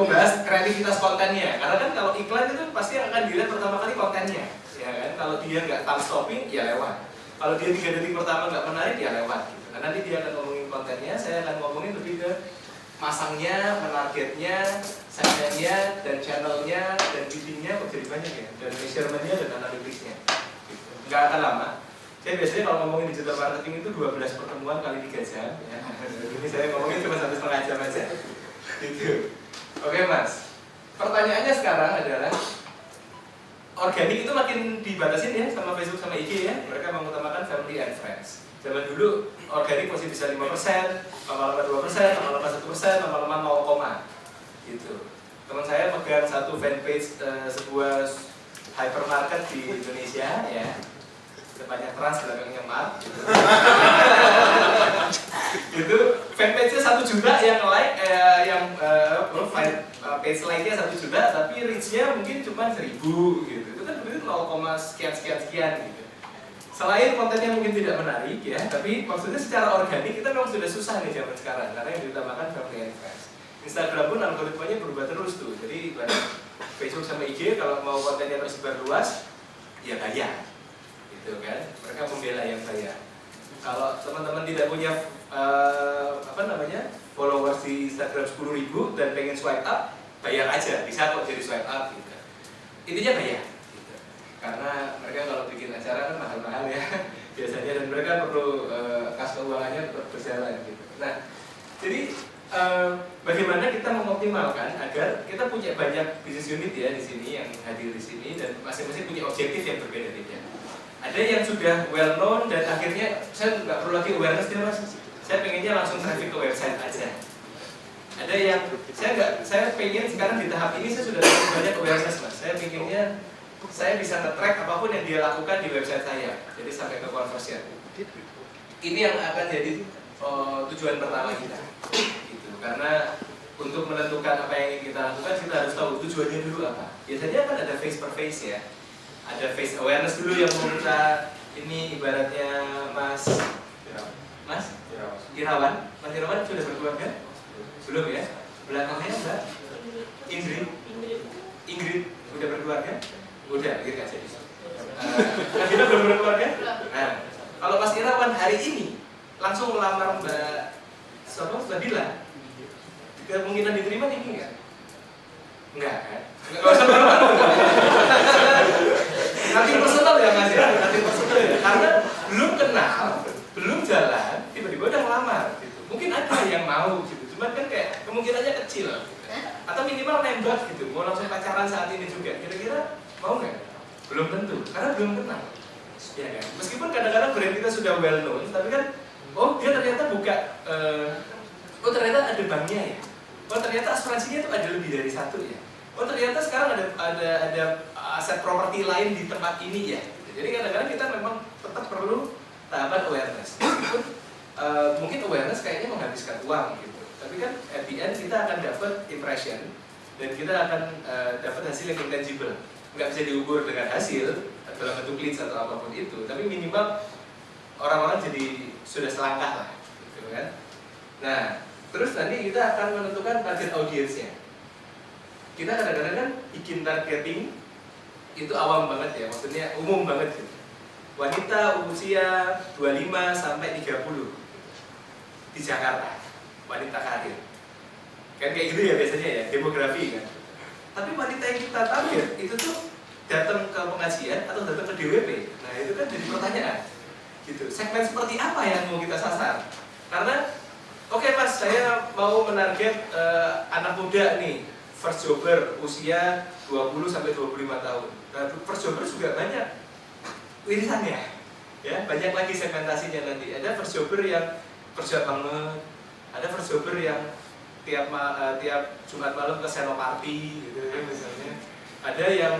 membahas kreativitas kontennya. Karena kan kalau iklan itu pasti akan dilihat pertama kali kontennya, ya kan? Kalau dia nggak time stopping, ya lewat. Kalau dia 3 detik pertama nggak menarik, ya lewat. Gitu. Nah, nanti dia akan ngomongin kontennya, saya akan ngomongin lebih ke masangnya, menargetnya, segmennya, dan channelnya, dan biddingnya kok jadi banyak ya, dan measurementnya dan analitiknya. Gitu. Nggak akan lama. Saya biasanya kalau ngomongin digital marketing itu 12 pertemuan kali 3 jam. Ya. Ini saya ngomongin cuma 1,5 jam aja. Gitu. Oke Mas. Pertanyaannya sekarang adalah organik itu makin dibatasin ya sama Facebook sama IG ya. Mereka mengutamakan family and friends. Zaman dulu organik masih bisa 5%, lama-lama 2%, lama-lama 1%, lama-lama 0, gitu. Teman saya pegang satu fanpage sebuah hypermarket di Indonesia ya. Depannya trans, belakangnya mart gitu. Itu fanpage-nya 1 juta yang like, profile page like-nya 1 juta, tapi reach-nya mungkin cuma 1000 gitu. Itu kan begitu 0, sekian gitu. Selain kontennya mungkin tidak menarik ya, tapi maksudnya secara organik kita memang sudah susah nih zaman sekarang karena yang diutamakan family and friends. Instagram pun algoritmanya berubah terus tuh. Jadi Facebook sama IG kalau mau kontennya tersebar luas, ya bayar. Gitu kan, mereka membela yang bayar. Kalau teman-teman tidak punya followers di Instagram 10.000 dan pengen swipe up, bayar aja, bisa kok jadi swipe up gitu. Intinya bayar gitu. Karena mereka kalau bikin acara kan mahal-mahal ya biasanya, dan mereka perlu kas keuangannya tetap berjalan gitu. Nah, jadi bagaimana kita mengoptimalkan agar kita punya banyak business unit ya di sini yang hadir di sini, dan masing-masing punya objektif yang berbeda-beda. Ada yang sudah well known dan akhirnya saya nggak perlu lagi awareness dia Mas. Saya pengennya langsung traffic ke website aja. Ada yang saya pengen sekarang di tahap ini saya sudah banyak awareness Mas. Saya pengennya saya bisa nge-track apapun yang dia lakukan di website saya. Jadi sampai ke conversion. Ini yang akan jadi tujuan pertama kita. Gitu. Karena untuk menentukan apa yang ingin kita lakukan, kita harus tahu tujuannya dulu apa. Biasanya kan ada face per face ya. Ada face awareness dulu yang mau kita, ini ibaratnya Mas Irawan. Mas Irawan sudah berkeluarga? Belum ya? Belakangnya Mbak Ingrid sudah berkeluarga? Udah, gitu kan jadi. Kita belum berkeluarga? Nah, kalau Mas Irawan hari ini langsung melamar Mbak Dila, kemungkinan diterima tinggi nggak? Enggak kan? Nggak usah malu-malu. Nanti personal ya Mas ya, nanti personal ya. Karena belum kenal, belum jalan, tiba-tiba udah ngelamar gitu. Mungkin ada yang mau gitu, cuman kan kayak kemungkinannya kecil gitu. Atau minimal nembak gitu, mau langsung pacaran saat ini juga. Kira-kira mau nggak? Belum tentu, karena belum kenal. Ya kan? Meskipun kadang-kadang brand kita sudah well known, tapi kan oh dia ternyata buka, oh ternyata ada banknya ya. Oh ternyata asuransinya itu ada lebih dari satu ya. Oh ternyata sekarang ada aset properti lain di tempat ini ya. Jadi kadang-kadang kita memang tetap perlu tahapan awareness. Mungkin awareness kayaknya menghabiskan uang gitu. Tapi kan at the end kita akan dapat impression dan kita akan dapat hasil yang intangible. Nggak bisa diukur dengan hasil dalam bentuk leads atau apapun itu. Tapi minimal orang-orang jadi sudah selangkah lah, gitu kan. Nah, terus nanti kita akan menentukan target audiensnya. Kita kadang-kadang kan bikin targeting itu awam banget ya, maksudnya umum banget gitu. Wanita usia 25 sampai 30 di Jakarta, wanita karir. Kan kayak gitu ya biasanya ya, demografi kan. Tapi wanita yang kita target itu tuh datang ke pengajian atau datang ke DWP. Nah, itu kan jadi pertanyaan. Gitu. Segmen seperti apa yang mau kita sasar? Karena oke Mas, saya mau menarget anak muda nih, first jobber usia 20 sampai 25 tahun. Nah, first jobber juga banyak irisannya. Ya, banyak lagi segmentasinya nanti. Ada first jobber yang kerja banget, ada first jobber yang tiap Jumat malam ke Senopati gitu ya, misalnya. Ada yang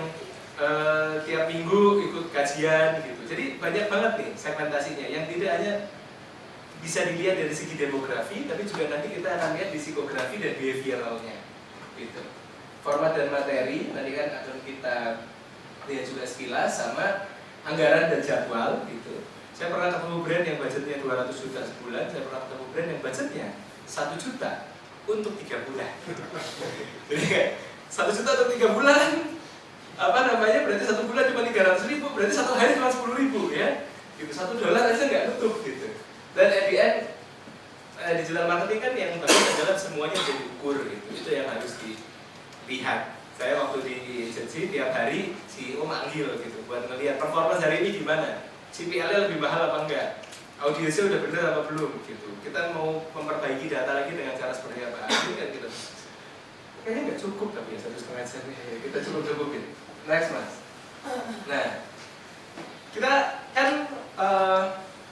tiap minggu ikut kajian gitu. Jadi banyak banget nih segmentasinya yang tidak hanya bisa dilihat dari segi demografi, tapi juga nanti kita akan lihat di psikografi dan behavioralnya gitu. Format dan materi nanti kan akan kita lihat juga sekilas, sama anggaran dan jadwal gitu. Saya pernah ketemu brand yang budgetnya 200 juta sebulan, saya pernah ketemu brand yang budgetnya 1 juta. untuk 3 bulan. Jadi kayak 1 juta untuk 3 bulan, berarti 1 bulan cuma 300.000, berarti 1 hari cuma 10.000 ya. Gitu, $1 aja nggak nutup gitu. Dan at the end, digital marketing kan yang bagus adalah semuanya bisa diukur gitu. Itu yang harus dilihat. Saya waktu di agency tiap hari CEO manggil gitu buat melihat performance hari ini gimana, CPL-nya lebih mahal apa enggak, audiensnya udah bener apa belum gitu. Kita mau memperbaiki data lagi dengan cara seperti apa. Ini kan kita kayaknya nggak cukup tapi ya 1,5 jam kita cukupin. Next mas. Nah, kita kan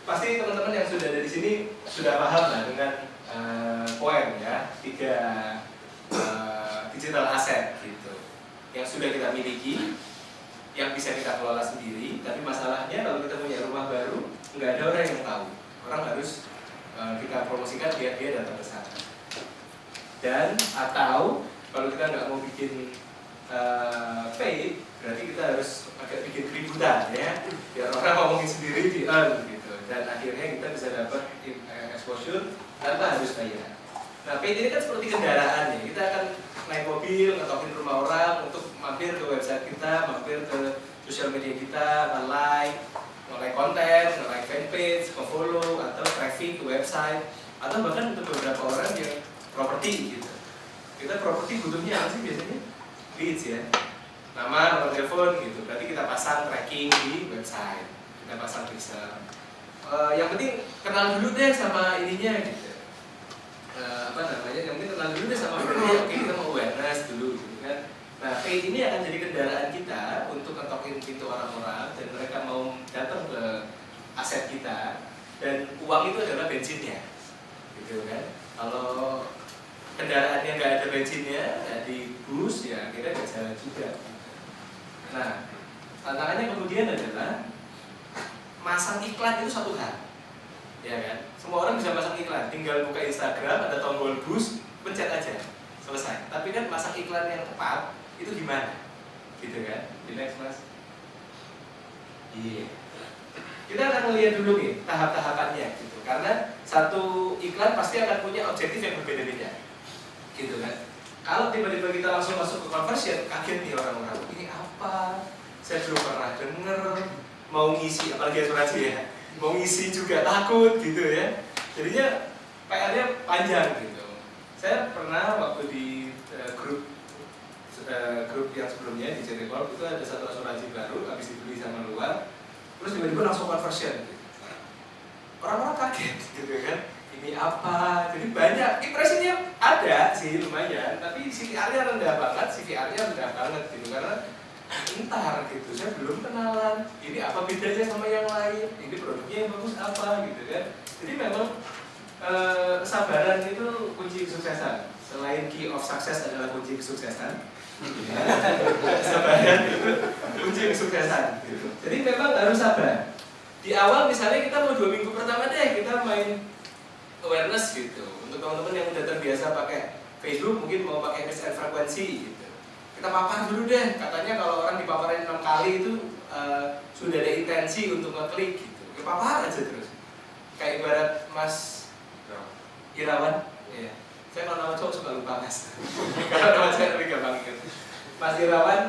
pasti teman-teman yang sudah ada di sini sudah paham lah dengan poin ya 3 digital asset gitu yang sudah kita miliki, yang bisa kita kelola sendiri. Tapi masalahnya kalau kita punya rumah baru, nggak ada orang yang tahu. Orang harus kita promosikan biar dia datang ke sana. Dan atau kalau kita nggak mau bikin paid, berarti kita harus agak bikin keributan ya, biar orang ngomongin sendiri di earn gitu. Dan akhirnya kita bisa dapat exposure tanpa harus bayar. Nah, paid ini kan seperti kendaraan ya. Kita akan naik mobil, ngetokin rumah orang untuk mampir ke website kita, mampir ke sosial media kita, nge-like konten, nge-like fanpage, nge-follow, atau traffic ke website, atau bahkan untuk beberapa orang yang properti gitu. Kita properti butuhnya apa sih biasanya? Leads ya, nama, nomor telepon gitu. Berarti kita pasang tracking di website, kita pasang pixel. Yang penting kenal dulu deh sama ininya gitu. Yang penting kenal dulu deh sama brandnya. Oke, kita mau awareness dulu gitu kan. Nah, paid ini akan jadi kendaraan kita untuk ngetokin pintu orang-orang dan mereka mau datang ke aset kita, dan uang itu adalah bensinnya gitu kan. Kalau kendaraannya nggak ada bensinnya, nggak di bus, ya akhirnya nggak jalan juga. Nah, tantangannya kemudian adalah masang iklan itu satu hal, ya kan? Semua orang bisa masang iklan, tinggal buka Instagram, ada tombol bus, pencet aja, selesai. Tapi kan masang iklan yang tepat itu gimana? Gitu kan? Di next mas. Iya. Kita akan melihat dulu nih tahap-tahapannya gitu. Karena satu iklan pasti akan punya objektif yang berbeda-beda. Gitu kan? Kalau tiba-tiba kita langsung masuk ke conversion, kaget nih orang-orang. Ini apa? Saya belum pernah denger. Mau ngisi, apalagi asuransi ya, mau ngisi juga takut gitu ya. Jadinya PR-nya panjang gitu. Saya pernah waktu di grup yang sebelumnya di CT Corp itu ada satu asuransi baru habis dibeli sama luar, terus tiba-tiba langsung conversion gitu. Orang-orang kaget gitu kan, ini apa? Jadi banyak, impresinya ada sih lumayan, tapi CTR-nya rendah banget, CVR-nya rendah banget gitu. Karena entar gitu, saya belum kenalan, ini apa bedanya sama yang lain, ini produknya yang bagus apa gitu kan. Jadi memang kesabaran itu kunci kesuksesan. Selain key of success adalah kunci kesuksesan, kesabaran itu kunci kesuksesan gitu. Jadi memang harus sabar. Di awal misalnya kita mau 2 minggu pertama deh kita main awareness gitu. Untuk teman-teman yang udah terbiasa pakai Facebook, mungkin mau pakai reach and frequency gitu. Kita paparan dulu deh, katanya kalau orang dipaparin 6 kali itu sudah ada intensi untuk ngeklik gitu. Ya papar aja terus. Kayak ibarat Mas Irawan, ya. Saya kalau nama cowok suka lupa mas. Kalau nama saya lebih gampang ingat. Mas Irawan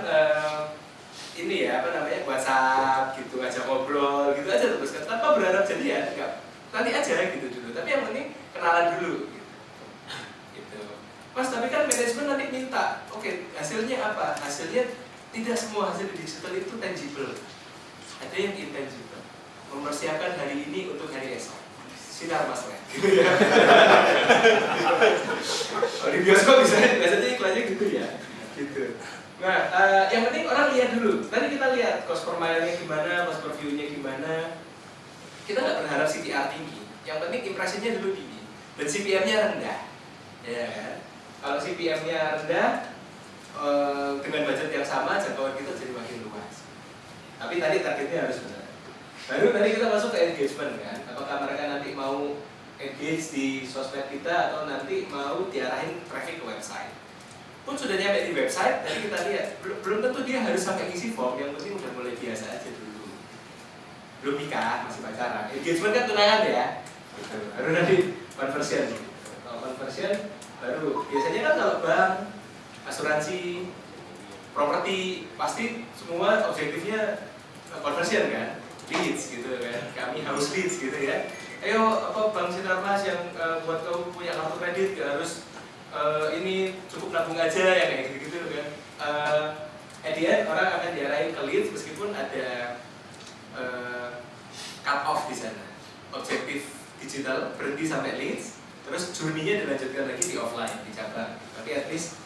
ini ya WhatsApp gitu, aja ngobrol gitu aja terus tanpa berharap jadian, enggak. Nanti aja gitu dulu. Tapi yang penting kenalan dulu. Gitu. Mas, tapi kan manajemen nanti minta, oke, hasilnya apa? Hasilnya tidak semua hasil di digital itu tangible. Ada yang intangible. Mempersiapkan hari ini untuk hari esok. Sinar mas ya. Oh, di bioskop biasanya iklannya gitu ya. Gitu. Nah, yang penting orang lihat dulu. Tadi kita lihat cost per mile-nya gimana, cost per view-nya gimana. Kita nggak berharap CTR tinggi. Yang penting impresinya dulu tinggi dan CPM-nya rendah. Ya kan? Kalau CPM-nya rendah, dengan budget yang sama, jangkauan kita jadi makin luas. Tapi tadi targetnya harus benar. Baru tadi kita masuk ke engagement kan. Apakah mereka nanti mau engage di sosmed kita atau nanti mau diarahin traffic ke website. Pun sudah nyampe di website, tadi kita lihat belum tentu dia harus sampai isi form, yang penting udah mulai biasa aja dulu. Belum nikah, masih pacaran. Engagement kan tunangan ya. Baru nanti conversion. Kalau conversion baru. Biasanya kan kalau bank, asuransi, properti pasti semua objektifnya conversion kan, leads gitu kan. Kami harus leads gitu ya. Ayo apa Bank Sinarmas yang buat kamu punya kartu kredit gak harus ini cukup nabung aja ya kayak gitu kan. At the end orang akan diarahin ke leads meskipun ada cut off di sana. Objektif digital berhenti sampai leads, terus journey-nya dilanjutkan lagi di offline, di cabang. Tapi at least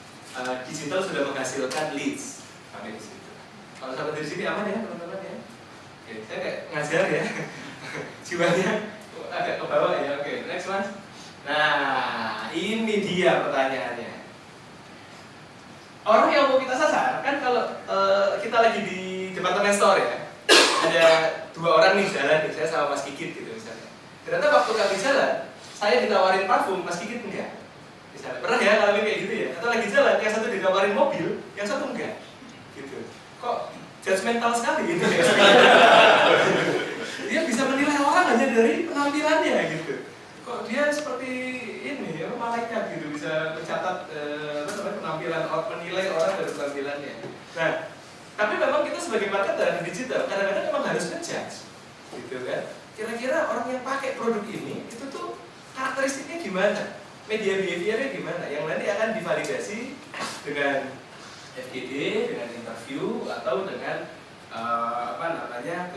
digital sudah menghasilkan leads sampai di situ. Kalau sampai dari sini aman ya teman-teman ya. Oke, saya kayak ngajar ya. Jiwanya agak ke bawah ya. Oke, next mas. Nah, ini dia pertanyaannya. Orang yang mau kita sasar kan kalau kita lagi di departemen store ya, ada dua orang nih jalan nih, saya sama Mas Kikit gitu misalnya. Ternyata waktu kami jalan, saya ditawarin parfum, Mas Kikit enggak. Misalnya, pernah ya ngalamin kayak gitu ya? Atau lagi jalan, yang satu ditawarin mobil, yang satu enggak. Gitu. Kok judgmental sekali gitu ya? Dia bisa menilai orang hanya dari penampilannya gitu. Kok dia seperti ini ya, malaikat gitu, bisa mencatat penampilan, menilai orang dari penampilannya. Nah, tapi memang kita sebagai marketer di digital kadang-kadang memang harus ngejudge, gitu kan? Kira-kira orang yang pakai produk ini itu tuh karakteristiknya gimana, media behaviornya gimana, yang nanti akan divalidasi dengan FGD, dengan interview atau dengan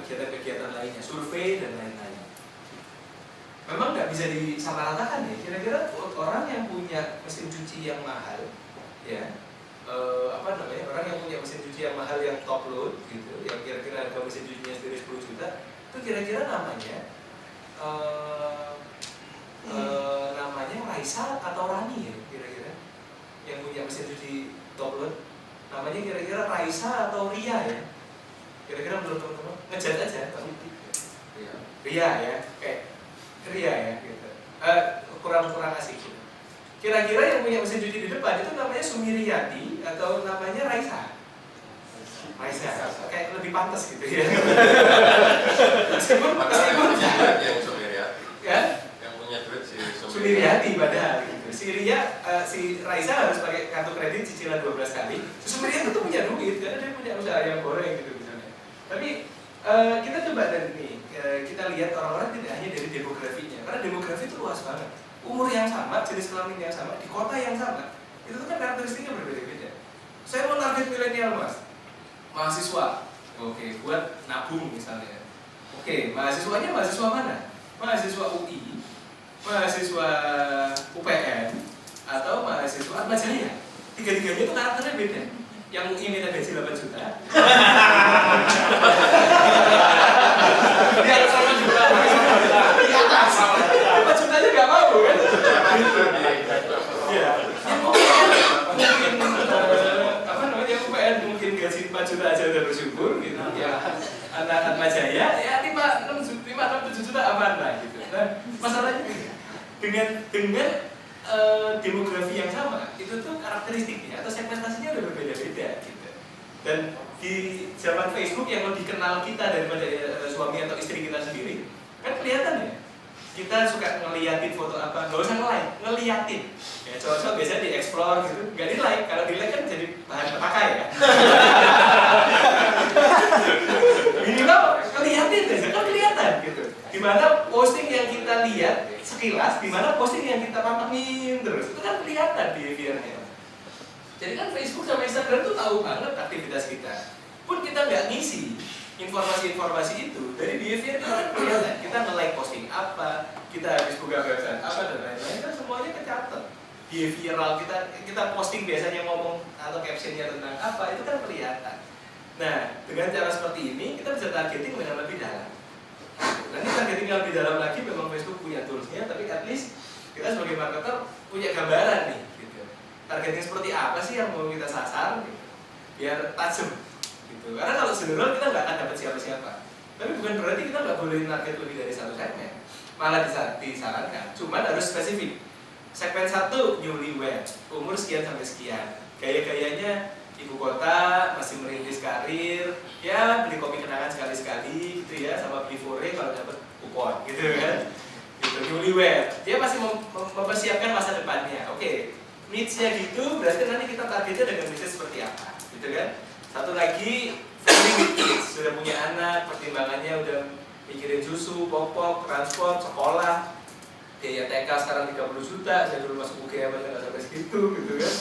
kegiatan-kegiatan lainnya, survei dan lain-lain. Memang nggak bisa disamaratakan ya. Kira-kira orang yang punya mesin cuci yang mahal, ya, orang yang punya mesin cuci yang mahal yang top load, gitu, yang kira-kira harga mesin cucinya sendiri 10 juta, itu kira-kira namanya Raisa atau Rani ya, kira-kira, yang punya mesin cuci top load, namanya kira-kira Raisa atau Ria ya, kira-kira menurut teman-teman, ngejat aja, Ria ya, Ria ya, gitu. Kurang asik gitu. Kira-kira yang punya mesin cuci di depan itu namanya Sumiriyati atau namanya Raisa? Raisa, kayak lebih pantas gitu ya. meskipun yang Sumiriyati, ya? Yang punya duit si Sumiriyati padahal gitu. Si Raisa harus pakai kartu kredit cicilan 12 kali. Si Sumiriyati itu punya duit karena dia punya usaha yang goreng gitu misalnya. Tapi kita coba dari ini, kita lihat orang-orang tidak hanya dari demografinya, karena demografi itu luas banget. Umur yang sama, jenis kelamin yang sama, di kota yang sama, itu kan karakteristiknya berbeda-beda. Saya mau target milenial mas, mahasiswa, oke, buat nabung misalnya. Oke, mahasiswanya mahasiswa mana? Mahasiswa UI, mahasiswa UPN, atau mahasiswa Atmajaya. Tiga-tiganya itu karakternya beda. Yang UI minta gaji 8 juta. Dia harus 8 juta. Di atas 8 juta aja gak mau kan? Iya. Yang UPN mungkin gaji 4 juta aja udah bersyukur gitu. Ya anak Atmajaya ya 5-7 juta aman lah gitu. Nah, masalahnya dengan demografi yang sama, itu tuh karakteristiknya atau segmentasinya udah berbeda-beda gitu. Dan di zaman Facebook yang lebih kenal kita daripada suami atau istri kita sendiri, kan kelihatan ya. Kita suka ngeliatin foto apa, nggak usah nge-like, ngeliatin. Ya cowok-cowok biasanya di-explore gitu, nggak di-like. Kalau di-like kan jadi bahan terpakai ya. Minimal ngeliatin aja, kan kelihatan gitu. Dimana posting yang kita lihat sekilas, dimana posting yang kita pantengin terus, itu kan kelihatan behaviornya. Jadi kan Facebook sama Instagram tuh tahu banget aktivitas kita. Pun kita nggak ngisi informasi-informasi itu, dari behavior kita kan kelihatan. Kita nge-like posting apa, kita habis buka website apa dan lain-lain, kan semuanya kecatat. Behavioral kita posting biasanya ngomong atau captionnya tentang apa, itu kan kelihatan. Nah, dengan cara seperti ini kita bisa targeting dengan lebih dalam. Nanti targeting lebih dalam lagi memang Facebook punya toolsnya, tapi at least kita sebagai marketer punya gambaran nih gitu. Targeting seperti apa sih yang mau kita sasar gitu, biar tajam gitu. Karena kalau general kita nggak akan dapat siapa-siapa, tapi bukan berarti kita nggak boleh target lebih dari satu segmen, malah disarankan, cuman harus spesifik. Segmen 1 newlywed, umur sekian sampai sekian, gaya-gayanya ibu kota, masih merintis karir, ya beli kopi kenangan sekali-sekali gitu ya, sama beli fore kalau dapat kupon gitu kan. Gitu, newlywed, dia masih mempersiapkan masa depannya. Oke, needs-nya gitu, berarti nanti kita targetnya dengan bisnis seperti apa, gitu kan? Satu lagi, family with kids, sudah punya anak, pertimbangannya udah mikirin susu, popok, transport, sekolah, biaya TK sekarang 30 juta, saya dulu masuk UGM aja nggak sampai segitu, gitu kan?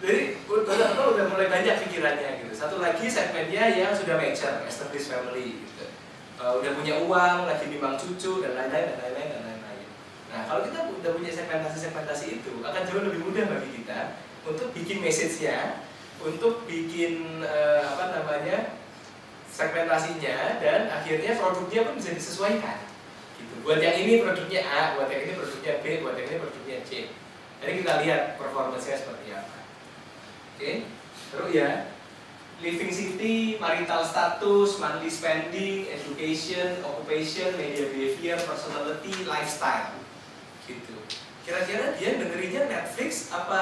Jadi udah mulai banyak pikirannya gitu. Satu lagi segmennya yang sudah mature, established family, gitu. Udah punya uang, lagi nimbang cucu dan lain-lain. Nah, kalau kita udah punya segmentasi itu, akan jauh lebih mudah bagi kita untuk bikin message-nya, untuk bikin segmentasinya, dan akhirnya produknya pun bisa disesuaikan. Gitu. Buat yang ini produknya A, buat yang ini produknya B, buat yang ini produknya C. Jadi kita lihat performance-nya seperti apa. Oke, terus ya, living city, marital status, monthly spending, education, occupation, media behavior, personality, lifestyle. Gitu. Kira-kira dia dengerinnya Netflix apa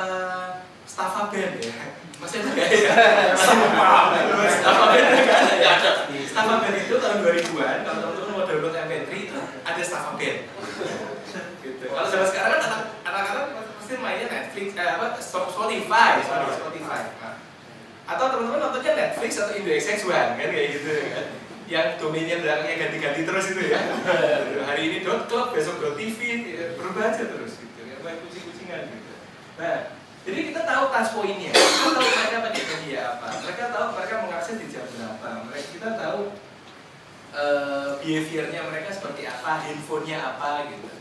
Staffaben ya? Masih ada nggak ya? Staffaben nggak ada. Staffaben itu tahun 2000-an, kalau teman-teman mau download MP3 itu ada Staffaben. Gitu. Kalau zaman sekarang kan anak-anak pasti mainnya Netflix, Spotify. Atau teman-teman nontonnya Netflix atau Indo XX1 kan kayak gitu kan? Yang domainnya belakangnya ganti-ganti terus itu ya. Hari ini .club, besok .tv, berubah aja terus gitu ya, main kucing-kucingan gitu. Nah, jadi kita tahu touch point-nya, kita tahu mereka pakai media apa, mereka tahu mereka mengakses di jam berapa, kita tahu behavior-nya mereka seperti apa, handphonenya apa gitu.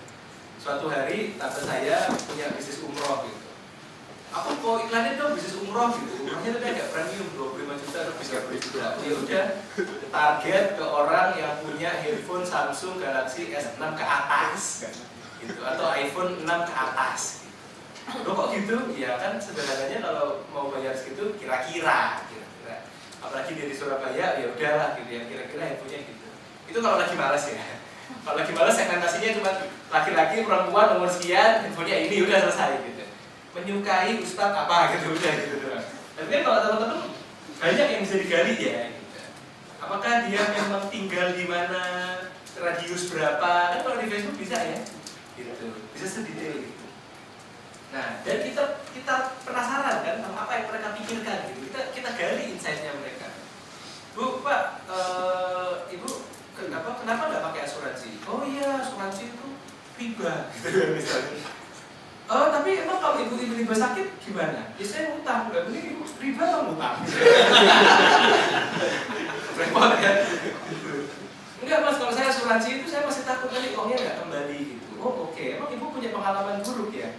Suatu hari tante saya punya bisnis umroh gitu. Aku kok iklannya dong bisnis umroh gitu, umrohnya tapi agak premium, 25 juta atau bisa beli juga. Ya udah, target ke orang yang punya handphone Samsung Galaxy S6 ke atas gitu, atau iPhone 6 ke atas gitu. Loh kok gitu? Ya kan sebenarnya kalau mau bayar segitu kira-kira. Apalagi dari Surabaya, ya udahlah gitu ya, kira-kira handphonenya gitu. Itu kalau lagi malas ya. Kalau lagi malas segmentasinya cuma laki-laki, perempuan, umur sekian, handphonenya ini udah selesai gitu. Menyukai ustadz apa gitu udah gitu doang. Tapi kalau teman-teman banyak yang bisa digali ya. Gitu. Apakah dia memang tinggal di mana, radius berapa? Kan kalau di Facebook bisa ya, gitu. Bisa sedetail gitu. Nah, dan kita penasaran kan apa yang mereka pikirkan gitu. Kita gali insight-nya mereka. Bu, Pak, Ibu, kenapa nggak pakai asuransi? Oh iya, asuransi itu riba, gitu misalnya. Tapi emang kalau ibu riba sakit gimana? Ya saya ngutang, nggak beli ibu riba atau ngutang? Repot kan? Enggak mas, kalau saya asuransi itu saya masih takut nanti uangnya nggak kembali gitu. Oh oke, emang ibu punya pengalaman buruk ya?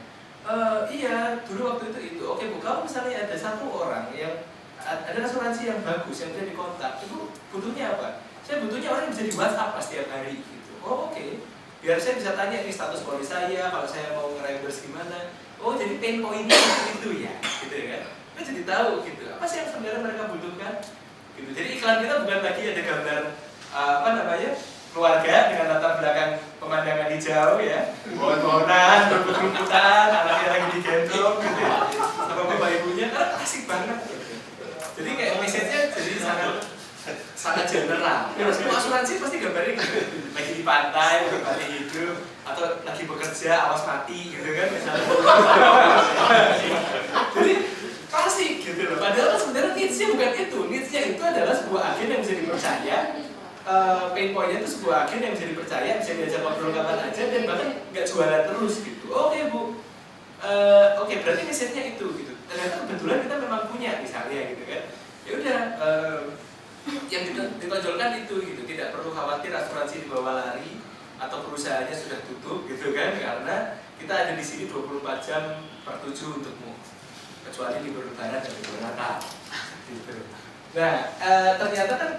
Iya, dulu waktu itu. Oke bu, kalau misalnya ada satu orang yang ada asuransi yang bagus yang bisa dikontak, ibu butuhnya apa? Saya butuhnya orang yang bisa di WhatsApp pas setiap hari gitu. Oh oke. Biar saya bisa tanya nih status polis saya, kalau saya mau nge-reimburse gimana. Oh jadi pain point-nya itu ya, gitu ya kan. Kita jadi tahu gitu, apa sih yang sebenarnya mereka butuhkan gitu. Jadi iklan kita bukan lagi ada gambar keluarga dengan latar belakang pemandangan hijau ya, pohon-pohonan, rumput-rumputan, anaknya lagi digendong gitu ya, sama bapak ibunya, kan asik banget gitu. Jadi kayak message-nya jadi sangat general. Ya, semua asuransi pasti gambarnya gitu. Lagi di pantai, menikmati hidup, atau lagi bekerja, awas mati gitu kan misalnya. Jadi klasik gitu loh. Padahal sebenarnya needs-nya bukan itu. Needs-nya itu adalah sebuah agen yang bisa dipercaya. Pain point-nya itu sebuah agen yang bisa dipercaya, bisa diajak ngobrol kapan aja dan bahkan nggak jualan terus gitu. Oke bu, oke berarti message-nya itu gitu. Ternyata kebetulan kita memang punya misalnya gitu kan. Ya udah. Yang ditonjolkan itu gitu, tidak perlu khawatir asuransi dibawa lari atau perusahaannya sudah tutup gitu kan, karena kita ada di sini 24 jam per 7 untukmu, kecuali libur lebaran dan libur Natal gitu. Nah ternyata kan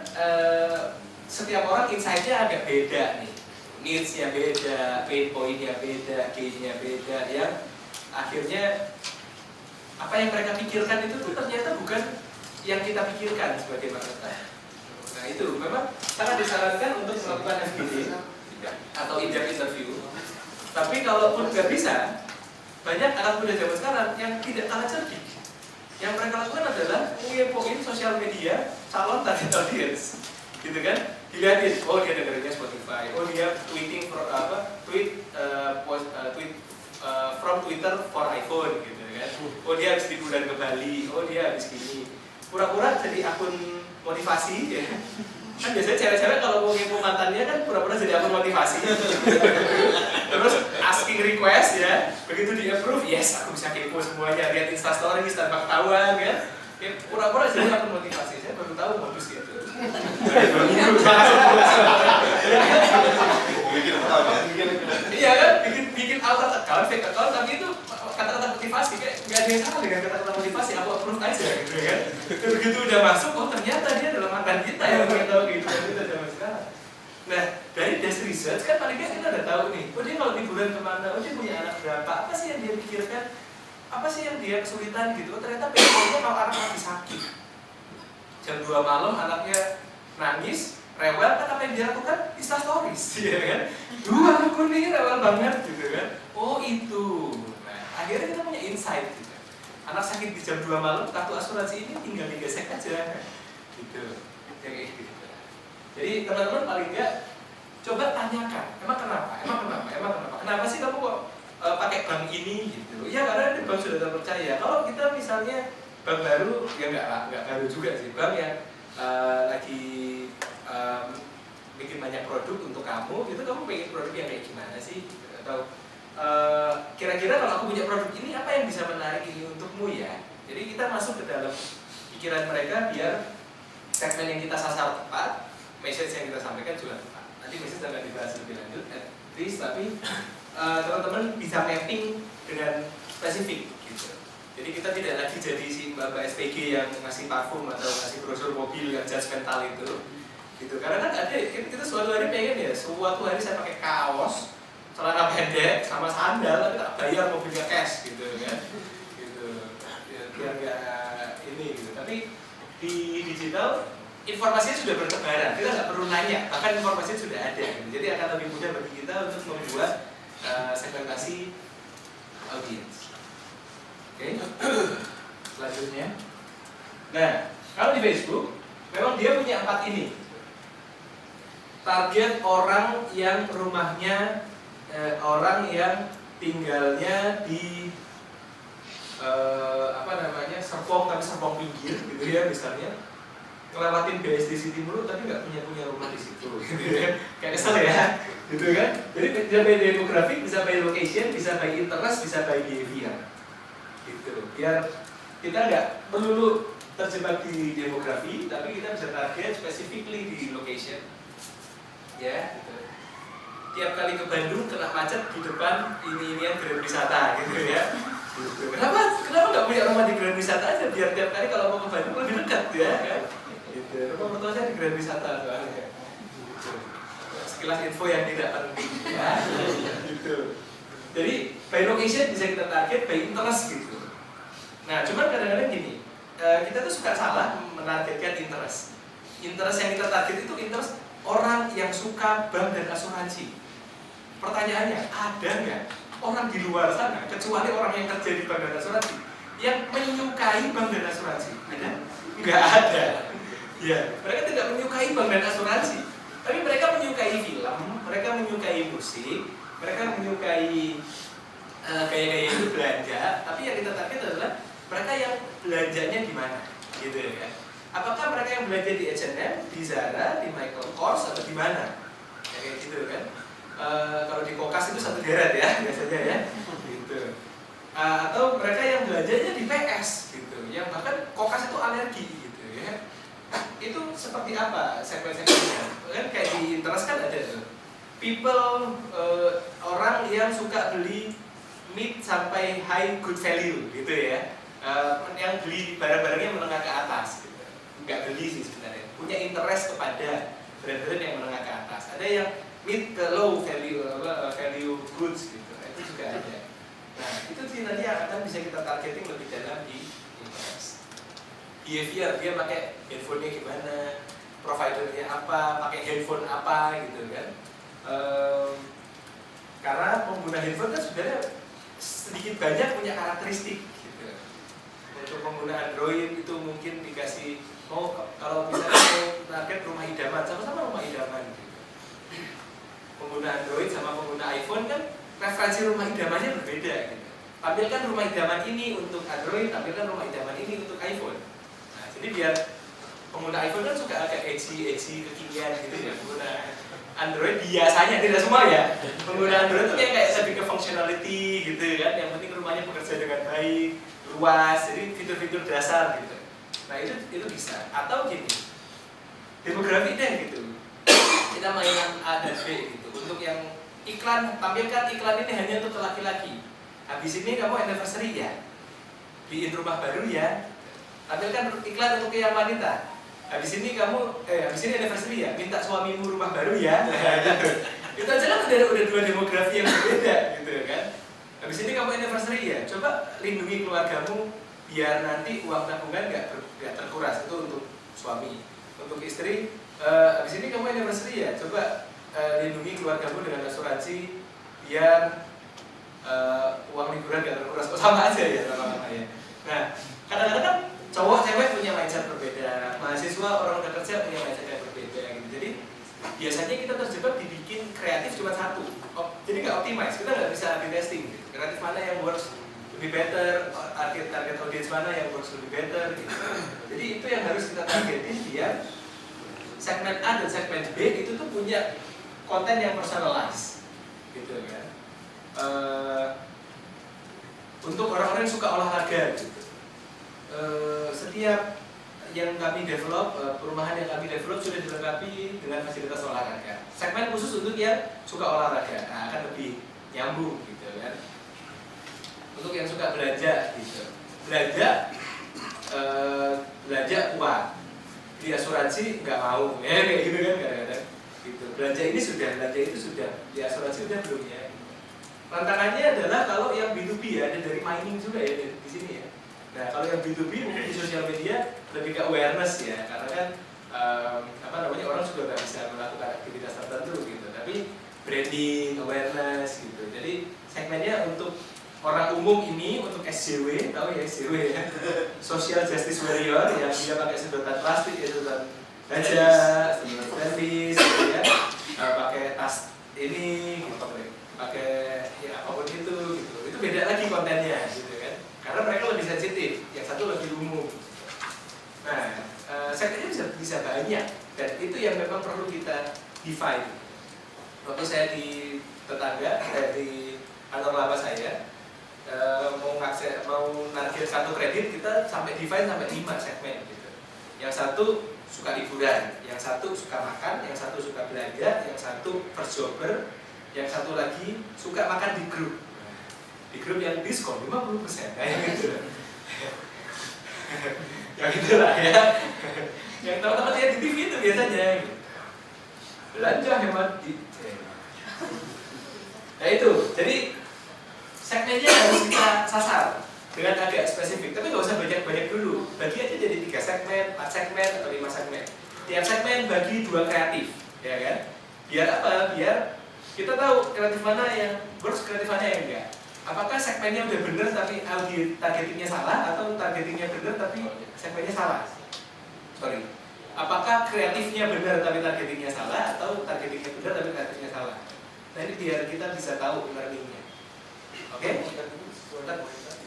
setiap orang insight-nya agak beda nih, needs-nya beda, pain point-nya beda, gain-nya beda, yang akhirnya apa yang mereka pikirkan itu tuh ternyata bukan yang kita pikirkan sebagai marketer. Nah itu memang sangat disarankan untuk melakukan FGD atau in-depth interview. Tapi kalaupun nggak bisa, banyak anak muda zaman sekarang yang tidak kalah cerdik. Yang mereka lakukan adalah ngepoin sosial media calon target audience, gitu kan? Dilihatin, oh dia dengerinnya Spotify, oh dia tweet from Twitter for iPhone gitu kan. Oh dia habis liburan ke Bali, oh dia habis gini. Pura-pura jadi akun motivasi ya. Kan biasanya cewek-cewek kalau mau ngepo mantannya kan pura-pura jadi akun motivasi. Terus asking request ya, begitu di approve, yes aku bisa kepo semuanya, lihat instastory tanpa ketahuan kan. Ya, pura-pura jadi akun motivasi, saya baru tahu modus gitu. Iya kan, bikin alter account, fake account, tapi itu kata-kata motivasi kayak nggak ada yang salah dengan kata-kata motivasi, aku approve aja gitu kan. Begitu udah masuk, oh ternyata dia adalah mantan kita yang kita tahu gitu kita zaman sekarang. Nah dari desk research kan paling nggak kita udah tahu nih, oh dia kalau liburan kemana, oh dia punya anak berapa, apa sih yang dia pikirkan, apa sih yang dia kesulitan gitu. Oh ternyata penyebabnya kalau anak lagi sakit, jam 2 malam anaknya nangis, rewel kan apa yang dia lakukan? Instastories, ya kan? Akun ini rewel banget gitu kan? Oh itu. Nah, akhirnya kita punya insight gitu. Anak sakit di jam 2 malam, kartu asuransi ini tinggal digesek aja gitu. Ya kayak gitu. Jadi teman-teman paling enggak coba tanyakan, emang kenapa? Kenapa sih kamu kok pakai bank ini gitu? Ya karena di bank sudah terpercaya. Kalau kita misalnya bank baru, ya enggak baru juga sih, bank yang lagi bikin banyak produk untuk kamu, itu kamu pengen produk yang kayak gimana sih? Atau kira-kira kalau aku punya produk ini, apa yang bisa menarik ini untukmu ya? Jadi kita masuk ke dalam pikiran mereka biar segmen yang kita sasar tepat, message yang kita sampaikan juga tepat. Nanti message akan dibahas lebih lanjut, tapi teman-teman bisa mapping dengan spesifik gitu. Jadi kita tidak lagi jadi si mbak-mbak SPG yang ngasih parfum atau ngasih brosur mobil yang judgmental itu gitu. Karena kan ada, kita suatu hari pengen ya, suatu hari saya pakai kaos, celana pendek, sama sandal, tapi tak bayar mobilnya cash gitu kan gitu. Ya, biar nggak ini gitu. Tapi di digital, informasinya sudah bertebaran, kita nggak perlu nanya, bahkan informasinya sudah ada gitu. Jadi akan lebih mudah bagi kita untuk membuat segmentasi audiens. Oke, selanjutnya. Nah, kalau di Facebook, memang dia punya 4 ini. Target orang yang rumahnya, orang yang tinggalnya di Serpong, tapi Serpong pinggir, gitu ya misalnya. Ngelewatin BSD City mulu, tapi nggak punya rumah di situ, gitu ya. Kayak kesel ya, gitu kan. Jadi bisa by demographic, bisa by location, bisa by interest, bisa by behavior. Gitu, biar kita nggak melulu terjebak di demografi, tapi kita bisa target specifically di location, ya. Gitu. Tiap kali ke Bandung kena macet di depan ini-inian Grand Wisata, gitu ya. Gitu. Kenapa nggak punya rumah di Grand Wisata aja, biar tiap kali kalau mau ke Bandung lebih dekat, ya. Kan? Gitu. Rumah mertua saya di Grand Wisata soalnya. Gitu. Sekilas info yang tidak penting, ya. Gitu. Jadi by location bisa kita target, by interest gitu. Nah, cuman kadang-kadang gini, kita tuh suka salah menargetkan interest. Interest yang kita target itu interest orang yang suka bank dan asuransi. Pertanyaannya, ada nggak orang di luar sana, kecuali orang yang kerja di bank dan asuransi, yang menyukai bank dan asuransi? Ada? Nggak ada. Ya, mereka tidak menyukai bank dan asuransi, tapi mereka menyukai film, mereka menyukai musik, mereka menyukai gaya-gaya itu belanja, tapi yang kita target adalah mereka yang belanjanya di mana, gitu ya kan? Apakah mereka yang belanja di H&M, di Zara, di Michael Kors atau di mana? Ya, kayak gitu kan? Kalau di Kokas itu satu deret ya biasanya ya, gitu. Atau mereka yang belanjanya di PS, gitu, yang bahkan Kokas itu alergi, gitu ya. Itu seperti apa segmen-segmennya? Kan kayak di interest kan ada tuh. People, orang yang suka beli mid sampai high good value gitu ya, yang beli barang-barangnya menengah ke atas gitu. Nggak beli sih sebenarnya, punya interest kepada brand-brand yang menengah ke atas. Ada yang mid ke low value, value goods gitu, itu juga ada. Nah itu sih nanti akan bisa kita targeting lebih dalam di interest. Behavior, dia pakai handphonenya gimana, providernya apa, pakai handphone apa gitu kan. Karena pengguna handphone kan sebenarnya sedikit banyak punya karakteristik gitu. Untuk pengguna Android itu mungkin dikasih kalau misalnya mau target rumah idaman, sama-sama rumah idaman gitu. Pengguna Android sama pengguna iPhone kan referensi rumah idamannya berbeda gitu. tampilkan rumah idaman ini untuk Android, tampilkan rumah idaman ini untuk iPhone. Nah, jadi biar pengguna iPhone kan suka agak edgy kekinian gitu ya. Pengguna Android biasanya, tidak semua ya. Pengguna Android itu kayak lebih ke functionality gitu kan. Yang penting rumahnya bekerja dengan baik, luas, jadi fitur-fitur dasar gitu. Nah itu bisa. Atau gini, demografi deh gitu. Kita mainan A dan B gitu. Untuk yang iklan, tampilkan iklan ini hanya untuk laki-laki. Habis ini kamu anniversary ya, bikin rumah baru ya. Tampilkan iklan untuk yang wanita. Habis ini anniversary ya, minta suamimu rumah baru ya. Itu aja kan udah dua demografi yang berbeda gitu kan. Habis ini kamu anniversary ya, coba lindungi keluargamu biar nanti uang tabungan nggak terkuras. Itu untuk suami. Untuk istri, habis ini kamu anniversary ya, coba lindungi keluargamu dengan asuransi biar uang liburan nggak terkuras. Sama aja ya sama-sama ya. Nah, kadang-kadang kan cowok cewek punya mindset berbeda, mahasiswa orang udah kerja punya mindset yang berbeda gitu. Jadi biasanya kita terjebak dibikin kreatif cuma satu. Jadi nggak optimize, kita nggak bisa A/B testing gitu. Kreatif mana yang works lebih better, target audience mana yang works lebih better gitu. Jadi itu yang harus kita targetin biar segmen A dan segmen B itu tuh punya konten yang personalized gitu kan. Untuk orang-orang yang suka olahraga gitu. Setiap yang kami develop, perumahan yang kami develop sudah dilengkapi dengan fasilitas olahraga. Segmen khusus untuk yang suka olahraga, nah, akan lebih nyambung gitu kan. Untuk yang suka belanja gitu, belanja kuat, di asuransi nggak mau, ya kayak gitu kan kadang-kadang. Gitu. Belanja ini sudah, belanja itu sudah, di asuransi udah belum ya. Tantangannya adalah kalau yang B2B ya, ada dari mining juga ya di sini ya. Nah kalau yang B2B mungkin di sosial media lebih ke awareness ya, karena kan orang juga nggak bisa melakukan aktivitas tertentu gitu, tapi branding, awareness gitu. Jadi segmennya untuk orang umum ini, untuk SJW, tahu ya SJW ya, Social Justice Warrior yang dia pakai sedotan plastik ya, sedotan baja, sedotan stainless gitu ya, pakai tas ini, gitu, pakai ya apapun itu gitu. Itu beda lagi kontennya gitu kan. Karena mereka lebih sensitif, yang satu lebih umum. Nah, segmennya bisa banyak, dan itu yang memang perlu kita define. Waktu saya di tetangga, di kantor lama saya, mau target kartu kredit, kita sampai define sampai 5 segmen gitu. Yang satu suka liburan, yang satu suka makan, yang satu suka belanja, yang satu first jobber, yang satu lagi suka makan di grup. Di grup yang diskon 50%, kayak gitu. Yang itulah ya. Yang teman-teman lihat di TV itu biasanya. Belanja hemat di. Nah itu, jadi segmennya harus kita sasar dengan agak spesifik. Tapi nggak usah banyak-banyak dulu. Bagi aja jadi 3 segmen, 4 segmen, atau 5 segmen. Tiap segmen bagi 2 kreatif, ya kan? Biar apa? Biar kita tahu kreatif mana yang works, kreatif mana yang enggak. Apakah segmennya udah bener tapi targetingnya salah, atau targetingnya bener tapi segmennya salah? Sorry. Apakah kreatifnya bener tapi targetingnya salah, atau targetingnya bener tapi targetingnya salah? Nah ini biar kita bisa tahu learningnya. Oke?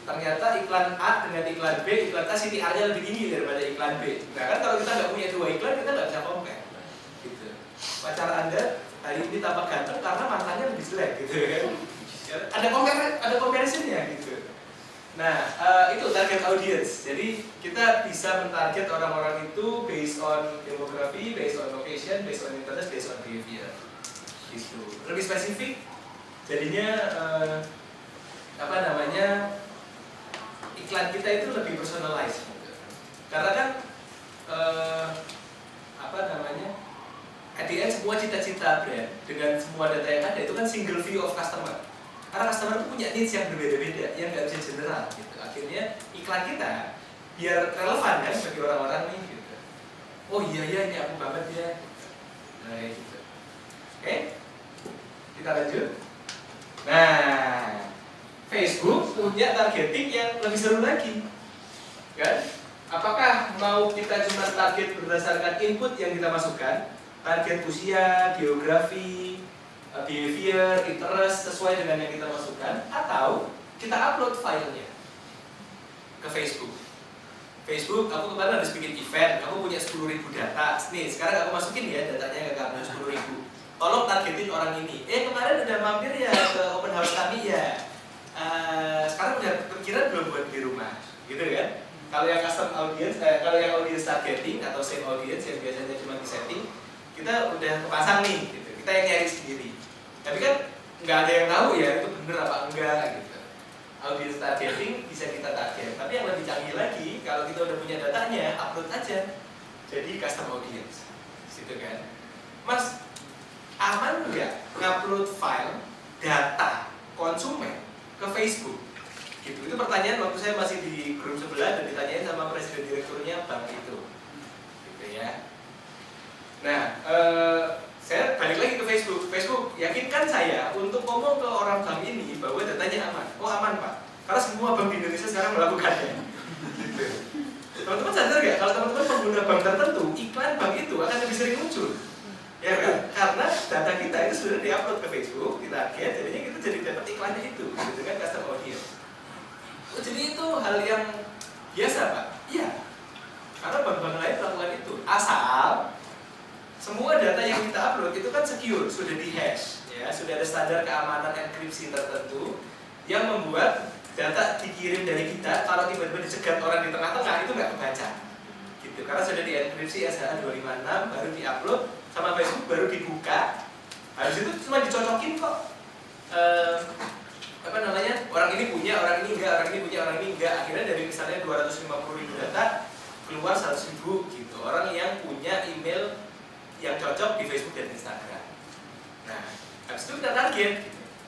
Ternyata iklan A dengan iklan B, iklan A CTR-nya lebih tinggi daripada iklan B. Nah kan kalau kita nggak punya 2 iklan, kita nggak bisa compare. Gitu. Pacar Anda hari ini tampak ganteng karena mantannya lebih jelek gitu kan. Ada comparison-nya gitu. Nah, itu target audience. Jadi kita bisa mentarget orang-orang itu based on demografi, based on location, based on interest, based on behavior. Gitu. Lebih spesifik, jadinya iklan kita itu lebih personalized. Karena kan at the end semua cita-cita brand dengan semua data yang ada itu kan single view of customer. Karena customer itu punya needs yang berbeda-beda, yang nggak bisa general gitu. Akhirnya iklan kita biar relevan kan bagi orang-orang nih gitu. Oh iya ini aku banget ya. Nah gitu. Oke, kita lanjut. Nah, Facebook punya targeting yang lebih seru lagi, kan? Apakah mau kita cuma target berdasarkan input yang kita masukkan, target usia, geografi, behavior, interest sesuai dengan yang kita masukkan, atau kita upload filenya ke Facebook. Facebook, aku kemarin habis bikin event, aku punya 10.000 data. Nih, sekarang aku masukin ya datanya ke kamu 10.000. Tolong targetin orang ini. Kemarin udah mampir ya ke open house kami ya. Sekarang udah kepikiran belum buat di rumah, gitu kan? Kalau yang custom audience, kalau yang audience targeting atau same audience yang biasanya cuma di setting, kita udah kepasang nih, gitu. Kita yang nyari sendiri. Tapi kan nggak ada yang tahu ya itu bener apa enggak gitu. Audience targeting bisa kita target, tapi yang lebih canggih lagi kalau kita udah punya datanya, upload aja jadi custom audience, gitu kan? Mas, aman nggak ngupload file data konsumen ke Facebook? Gitu. Itu pertanyaan waktu saya masih di grup sebelah dan ditanyain sama presiden direkturnya bank itu, gitu ya. Nah, saya balik lagi ke Facebook. Facebook yakinkan saya untuk ngomong ke orang bank ini bahwa datanya aman. Oh aman Pak, karena semua bank di Indonesia sekarang melakukannya. Gitu. Teman-teman sadar nggak kalau teman-teman pengguna bank tertentu, iklan bank itu akan lebih sering muncul, ya kan? Karena data kita itu sudah diupload ke Facebook, kita target, jadinya kita jadi dapat iklannya itu, gitu kan, custom audience. Oh, jadi itu hal yang biasa Pak? Iya. Karena bank-bank lain melakukan itu, asal semua data yang kita upload itu kan secure, sudah di hash, ya, sudah ada standar keamanan enkripsi tertentu yang membuat data dikirim dari kita kalau tiba-tiba dicegat orang di tengah-tengah itu nggak kebaca, gitu. Karena sudah di enkripsi SHA 256 baru diupload sama Facebook baru dibuka, habis itu cuma dicocokin kok. Apa namanya? Orang ini punya, orang ini enggak, orang ini punya, orang ini enggak. Akhirnya dari misalnya 250.000 data keluar 100.000 gitu. Orang yang punya email yang cocok di Facebook dan Instagram. Nah, habis itu kita target,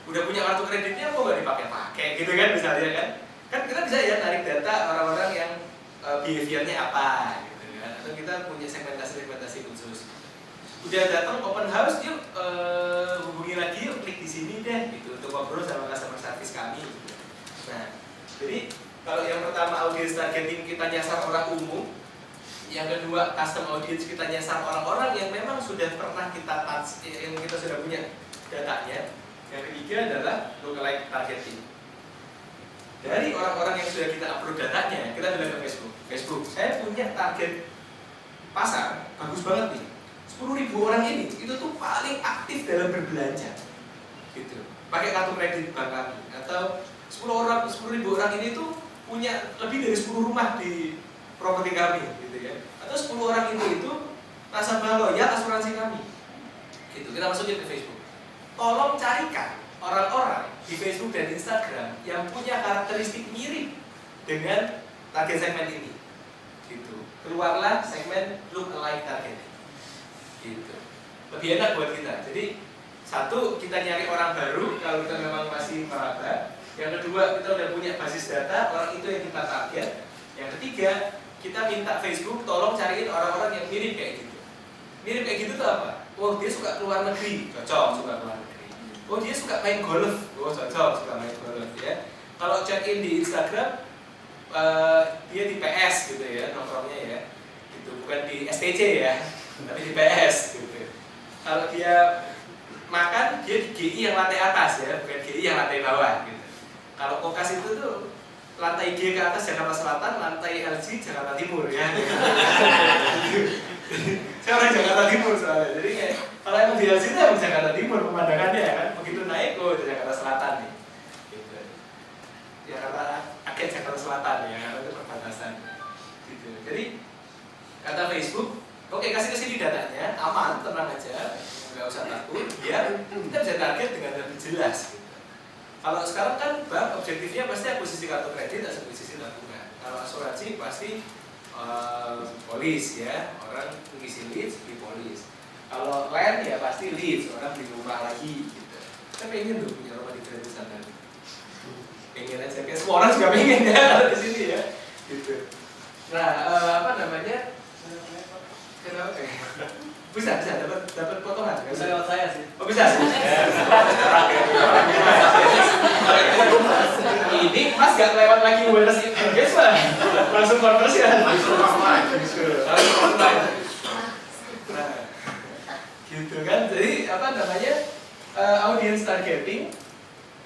udah punya kartu kreditnya kok nggak dipakai-pakai, gitu kan misalnya kan? Kan kita bisa ya tarik data orang-orang yang behaviornya apa, gitu kan? Atau kita punya segmentasi khusus. Udah datang open house, yuk hubungi lagi, yuk klik di sini deh, gitu untuk ngobrol sama customer service kami. Gitu. Nah, jadi kalau yang pertama audience targeting kita nyasar orang umum. Yang kedua, custom audience kita nyasar orang-orang yang memang sudah pernah kita touch, yang kita sudah punya datanya. Yang ketiga adalah lookalike targeting. Dari orang-orang yang sudah kita upload datanya, kita bilang ke Facebook, Facebook, saya punya target pasar, bagus banget nih. 10.000 orang ini, itu tuh paling aktif dalam berbelanja, gitu. Pakai kartu kredit bank kami, atau 10.000 orang ini tuh punya lebih dari 10 rumah di properti kami, gitu ya. Atau 10 orang itu nasabah loyal asuransi kami, gitu. Kita masukin ke Facebook. Tolong carikan orang-orang di Facebook dan Instagram yang punya karakteristik mirip dengan target segmen ini, gitu. Keluarlah segmen lookalike targeting, gitu. Lebih enak buat kita. Jadi satu, kita nyari orang baru kalau kita memang masih meraba. Yang kedua, kita udah punya basis data, orang itu yang kita target. Yang ketiga, kita minta Facebook tolong cariin orang-orang yang mirip kayak gitu. Mirip kayak gitu tuh apa? Oh, dia suka keluar negeri, cocok suka keluar negeri. Oh, dia suka main golf, oh cocok suka main golf ya. Kalau check in di Instagram, dia di PS gitu ya, nongkrongnya ya, gitu. Bukan di STC ya, tapi di PS gitu. Kalau dia makan, dia di GI yang lantai atas ya, bukan GI yang lantai bawah gitu. Kalau Kokas itu tuh lantai G ke atas Jakarta Selatan, lantai LG Jakarta Timur ya. Saya orang Jakarta Timur soalnya, jadi kayak kalau emang di LG itu emang Jakarta Timur pemandangannya ya kan, begitu naik oh itu Jakarta Selatan nih. Gitu. Jakarta akhir Jakarta Selatan ya, karena itu perbatasan. Gitu. Jadi kata Facebook, oke kasih ke sini datanya, aman, tenang aja, nggak usah takut, biar kita bisa target dengan lebih jelas. Gitu. Kalau sekarang kan bank objektifnya pasti akuisisi kartu kredit atau akuisisi tabungan. Kalau asuransi pasti polis ya, orang mengisi leads beli polis. Kalau land ya pasti leads, orang beli rumah lagi gitu. Saya pengen tuh punya rumah di kredit sana. Pengen aja, kayak semua orang juga pengen ya kalau di sini ya. Gitu. Nah, apa namanya? Kenapa? Bisa dapat potongan. Bisa lewat saya sih. Oh bisa sih. Ini Mas gak lewat lagi awareness engagement, langsung conversion, langsung online. Nah, gitu kan. Jadi apa namanya audience targeting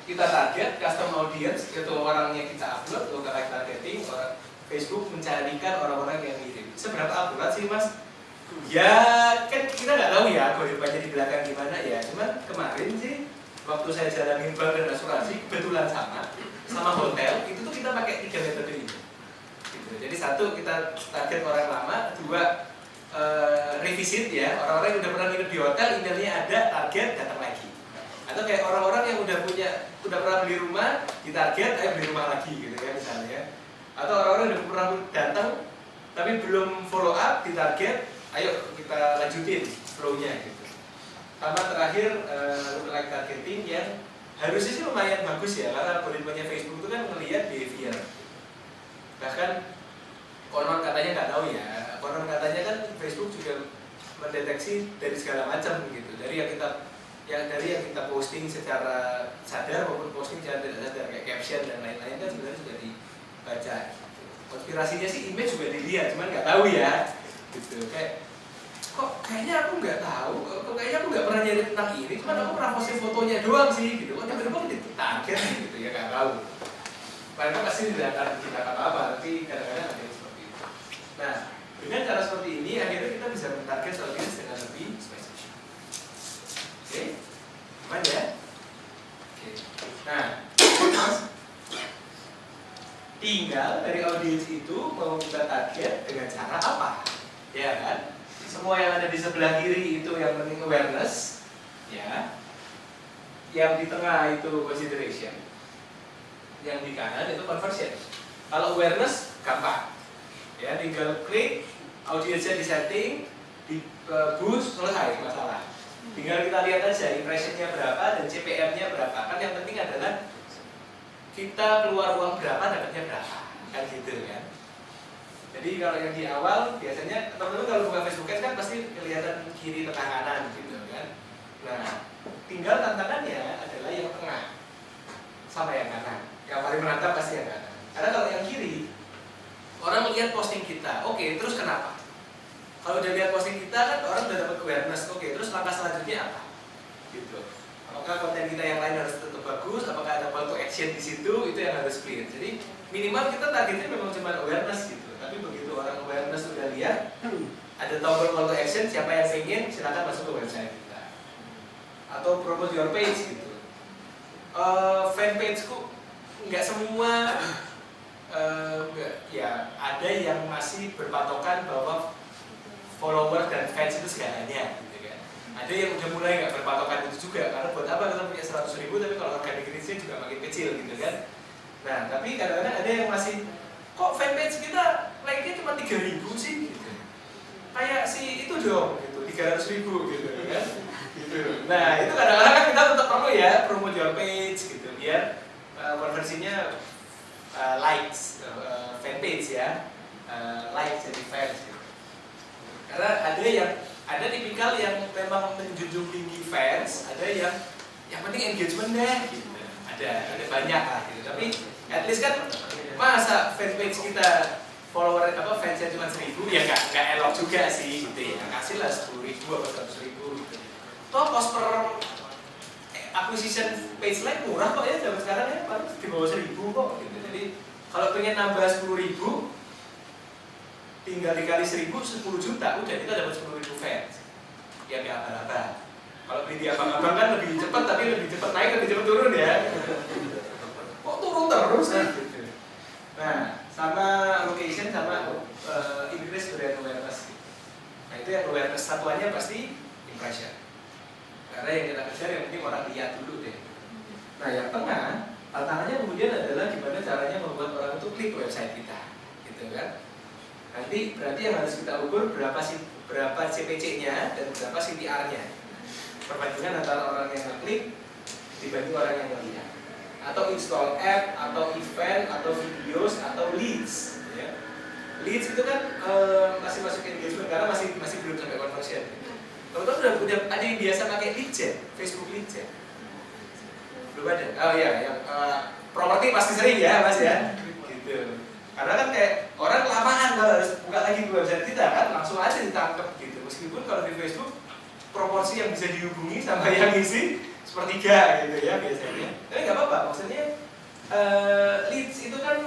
kita target custom audience itu orang yang kita upload, lookalike targeting, orang Facebook mencarikan orang-orang yang mirip. Seberapa akurat sih mas? Ya kan kita nggak tahu ya algoritmanya di belakang gimana ya. Cuman kemarin sih waktu saya jalanin bank dan asuransi kebetulan sama hotel itu tuh kita pakai 3 metode ini. Gitu. Jadi satu kita target orang lama, kedua revisit ya, orang-orang yang udah pernah nginep di hotel, emailnya ada, target datang lagi. Atau kayak orang-orang yang udah pernah beli rumah, ditarget, ayo beli rumah lagi gitu ya misalnya. Atau orang-orang yang udah pernah datang tapi belum follow up, ditarget, ayo kita lanjutin flow-nya gitu. Sama terakhir lookalike targeting yang harusnya sih lumayan bagus ya, karena algoritmanya Facebook itu kan melihat behavior. Bahkan konon katanya nggak tahu ya, konon katanya kan Facebook juga mendeteksi dari segala macam gitu, dari yang kita posting secara sadar maupun posting secara tidak sadar kayak caption dan lain-lain kan sebenarnya sudah dibaca. Konspirasinya sih image juga dilihat, cuman nggak tahu ya, gitu. Kayaknya aku nggak tahu, kayaknya aku nggak pernah nyari tentang ini, cuman aku pernah posting fotonya doang sih, gitu. Kok tiba-tiba ditarget gitu ya, nggak tahu. Mereka pasti tidak akan apa-apa, tapi kadang-kadang ada yang seperti itu. Nah, dengan cara seperti ini akhirnya kita bisa mentarget audience dengan lebih spesifik. Oke, aman ya? Oke. Nah, tinggal dari audience itu mau kita target dengan cara apa? Ya kan? Semua yang ada di sebelah kiri itu yang penting awareness, ya. Yang di tengah itu consideration, yang di kanan itu conversion. Kalau awareness gampang, ya tinggal klik, audiensnya di setting, di boost, selesai masalah. Tinggal kita lihat aja impressionnya berapa dan CPM-nya berapa. Kan yang penting adalah kita keluar uang berapa, dapatnya berapa, kan gitu kan. Jadi kalau yang di awal biasanya teman-teman kalau buka Facebook Ads kan pasti kelihatan kiri tengah kanan gitu kan. Nah, tinggal tantangannya adalah yang tengah sama yang kanan. Yang paling merantau pasti yang kanan. Karena kalau yang kiri orang melihat posting kita, oke, terus kenapa? Kalau udah lihat posting kita kan orang udah dapat awareness, oke, terus langkah selanjutnya apa? Gitu. Apakah konten kita yang lain harus tetap bagus? Apakah ada call to action di situ? Itu yang harus clear. Jadi minimal kita targetnya memang cuma awareness gitu. Tapi begitu orang awareness udah lihat, ada tombol call to action, siapa yang pengen silakan masuk ke website kita. Atau promote your page gitu. Fanpageku nggak semua, ya ada yang masih berpatokan bahwa follower dan fans itu segalanya gitu kan. Ada yang udah mulai nggak berpatokan itu juga, karena buat apa kita punya 100.000 tapi kalau organic reach-nya juga makin kecil gitu kan. Nah tapi kadang-kadang ada yang masih, kok fanpage kita like-nya cuma 3.000 sih gitu. Kayak si itu dong gitu, 300.000 gitu kan. Gitu. Nah itu kadang-kadang kan kita tetap perlu ya promote your page gitu biar konversinya likes, fanpage ya, likes jadi fans gitu. Karena ada tipikal yang memang menjunjung tinggi fans, ada yang penting engagement deh gitu. Ada banyak lah gitu. Tapi at least kan masa fanpage kita follower fansnya cuma 1.000 ya nggak elok juga sih gitu ya. Kasihlah 10.000 atau 100.000 gitu. Toh cost per acquisition page like murah kok ya zaman sekarang ya, paling di bawah 1.000 kok gitu. Jadi kalau pengen nambah 10.000 tinggal dikali 1.000, 10 juta, udah kita dapat 10.000 fans. Ya nggak apa-apa. Kalau beli di abang-abang kan lebih cepat, tapi lebih cepat naik, lebih cepat turun ya. Kok turun terus ya? Gitu. Nah, sama location, sama increase brand awareness. Nah itu yang awareness satuannya pasti impression. Karena yang kita kejar yang penting orang lihat dulu deh. Nah yang tengah, tantangannya kemudian adalah gimana caranya membuat orang itu klik website kita, gitu kan? Nanti berarti yang harus kita ukur berapa CPC-nya dan berapa CTR-nya. Perbandingan antara orang yang ngeklik dibanding orang yang melihat. Atau install app, atau event, atau videos, atau leads. Ya. Leads itu kan masih masuk engagement karena masih belum sampai conversion. Teman-teman udah ada yang biasa pakai lead gen, Facebook lead gen? Belum ada? Oh iya, yang properti pasti sering ya mas ya. Gitu. Karena kan kayak orang kelamaan kalau harus buka lagi ke website kita kan langsung aja ditangkap gitu. Meskipun kalau di Facebook proporsi yang bisa dihubungi sama yang isi sepertiga gitu ya biasanya. Tapi nggak apa-apa, maksudnya leads itu kan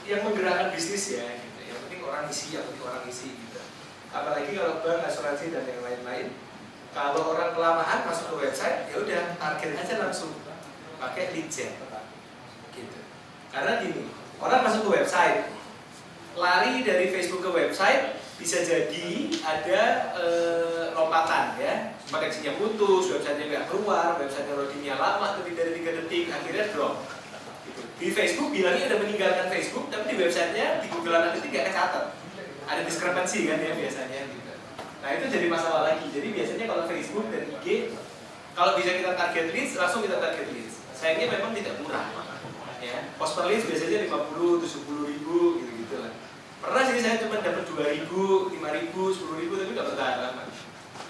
yang menggerakkan bisnis ya gitu. Yang penting orang isi gitu. Apalagi kalau bank, asuransi dan yang lain-lain. Kalau orang kelamaan masuk ke website, ya udah target aja langsung pakai lead gen. Gitu. Karena gini, orang masuk ke website, lari dari Facebook ke website, bisa jadi ada lompatan ya, koneksinya putus, websitenya nggak keluar, websitenya loadingnya lama, lebih dari 3 detik, akhirnya drop. Gitu. Di Facebook bilangnya udah meninggalkan Facebook, tapi di websitenya di Google Analytics nggak kecatat. Ada diskrepansi kan ya biasanya gitu. Nah itu jadi masalah lagi. Jadi biasanya kalau Facebook dan IG, kalau bisa kita target leads, langsung kita target leads. Sayangnya memang tidak murah. Ya, cost per leads biasanya 50, 70 ribu gitu-gitu lah. Pernah sih saya cuma dapat 2.000, 5.000, 10.000 tapi nggak bertahan lama.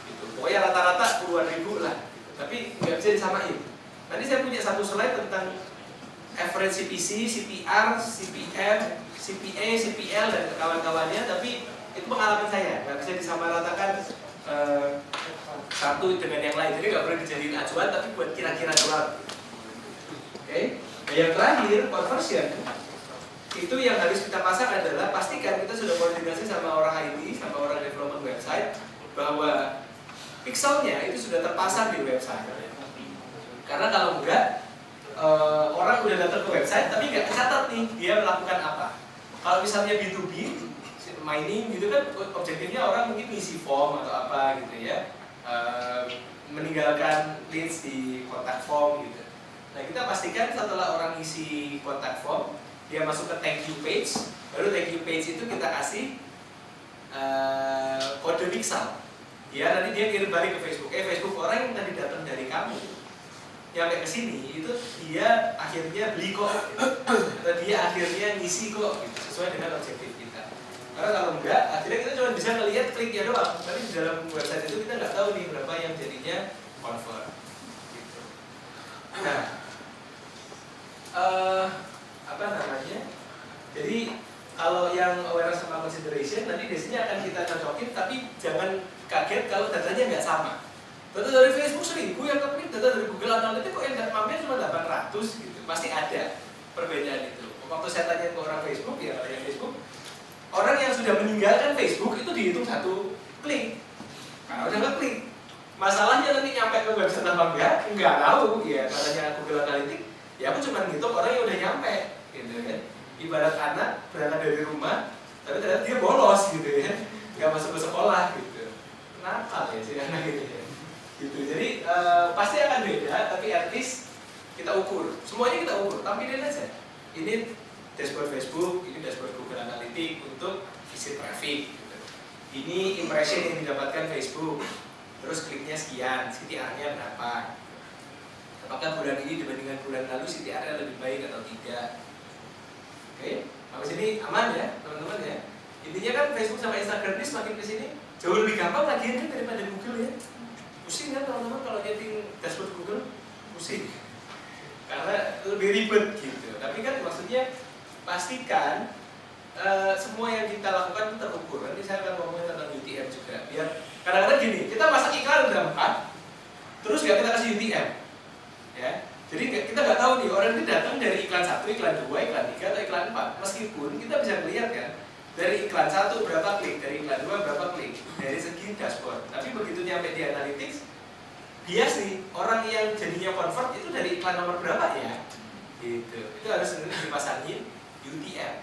Gitu. Pokoknya rata-rata puluhan ribu lah. Gitu. Tapi nggak bisa disamain. Nanti saya punya satu slide tentang average CPC, CPR, CPM, CPA, CPL dan kawan-kawannya. Tapi itu pengalaman saya, nggak bisa disamaratakan satu dengan yang lain. Jadi nggak boleh dijadiin acuan, tapi buat kira-kira doang. Oke. Nah yang terakhir conversion. Itu yang harus kita pasang adalah pastikan kita sudah koordinasi sama orang IT, sama orang development website, bahwa pixelnya itu sudah terpasang di website. Karena kalau enggak, orang udah datang ke website tapi nggak tercatat nih dia melakukan apa. Kalau misalnya B2B, mining gitu kan objektifnya orang mungkin isi form atau apa gitu ya, meninggalkan leads di kontak form gitu. Nah kita pastikan setelah orang isi kontak form, dia masuk ke thank you page, baru thank you page itu kita kasih kode pixel. Ya nanti dia kirim balik ke Facebook. Facebook orang yang tadi datang dari kamu, nyampe ke sini itu dia akhirnya beli kok, gitu. Atau dia akhirnya ngisi kok, gitu, sesuai dengan objektif kita. Karena kalau enggak, akhirnya kita cuma bisa ngelihat kliknya doang. Tapi di dalam website itu kita nggak tahu nih berapa yang jadinya convert. Gitu. Nah, apa namanya? Jadi kalau yang awareness sama consideration nanti biasanya akan kita cocokin, tapi jangan kaget kalau datanya nggak sama. Data dari Facebook 1000 yang kepilih, data dari Google Analytics kok yang mampir cuma 800 gitu. Pasti ada perbedaan itu. Waktu saya tanya ke orang Facebook, ya orang Facebook, orang yang sudah meninggalkan Facebook itu dihitung 1 klik. Karena udah ngeklik. Masalahnya nanti nyampe ke website apa enggak tahu ya, katanya Google Analytics. Ya aku cuma ngitung orang yang udah nyampe, gitu kan. Ibarat anak berangkat dari rumah, tapi ternyata dia bolos gitu ya, nggak masuk ke sekolah gitu. Kenapa ya si anak gitu ya? Gitu. Jadi pasti akan beda, tapi at least kita ukur. Semuanya kita ukur, tampilin aja. Ini dashboard Facebook, ini dashboard Google Analytics untuk visit traffic. Gitu. Ini impression yang didapatkan Facebook, terus kliknya sekian, CTR-nya berapa? Apakah bulan ini dibandingkan bulan lalu CTR-nya lebih baik atau tidak? Oke, sampai sini aman ya teman-teman ya. Intinya kan Facebook sama Instagram ini semakin kesini jauh lebih gampang lagi kan daripada Google ya. Pusing kan teman-teman kalau nyeting dashboard Google, pusing karena lebih ribet gitu. Tapi kan maksudnya pastikan semua yang kita lakukan terukur. Nanti saya akan ngomongin tentang UTM juga. Biar kadang-kadang gini, kita masak iklan udah 4, terus ya kita kasih UTM, ya. Jadi kita nggak tahu nih orang ini datang dari iklan 1, iklan 2, iklan 3 atau iklan 4. Meskipun kita bisa melihat kan dari iklan 1 berapa klik, dari iklan 2 berapa klik dari segi dashboard. Tapi begitu nyampe di analytics, bias nih orang yang jadinya convert itu dari iklan nomor berapa ya? Gitu. Itu harus dipasangin UTM.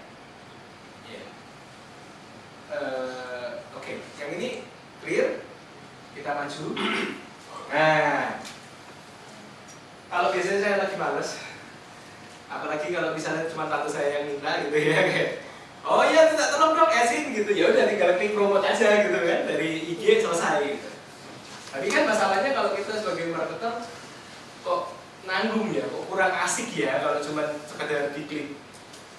Yeah. Oke, yang ini clear. Kita maju. Nah. Kalau biasanya saya lagi males, apalagi kalau misalnya cuma tante saya yang minta gitu ya, kayak, oh iya tidak tolong dong esin gitu, ya udah tinggal klik promote aja gitu kan, dari IG selesai gitu. Tapi kan masalahnya kalau kita sebagai marketer kok nanggung ya, kok kurang asik ya kalau cuma sekedar diklik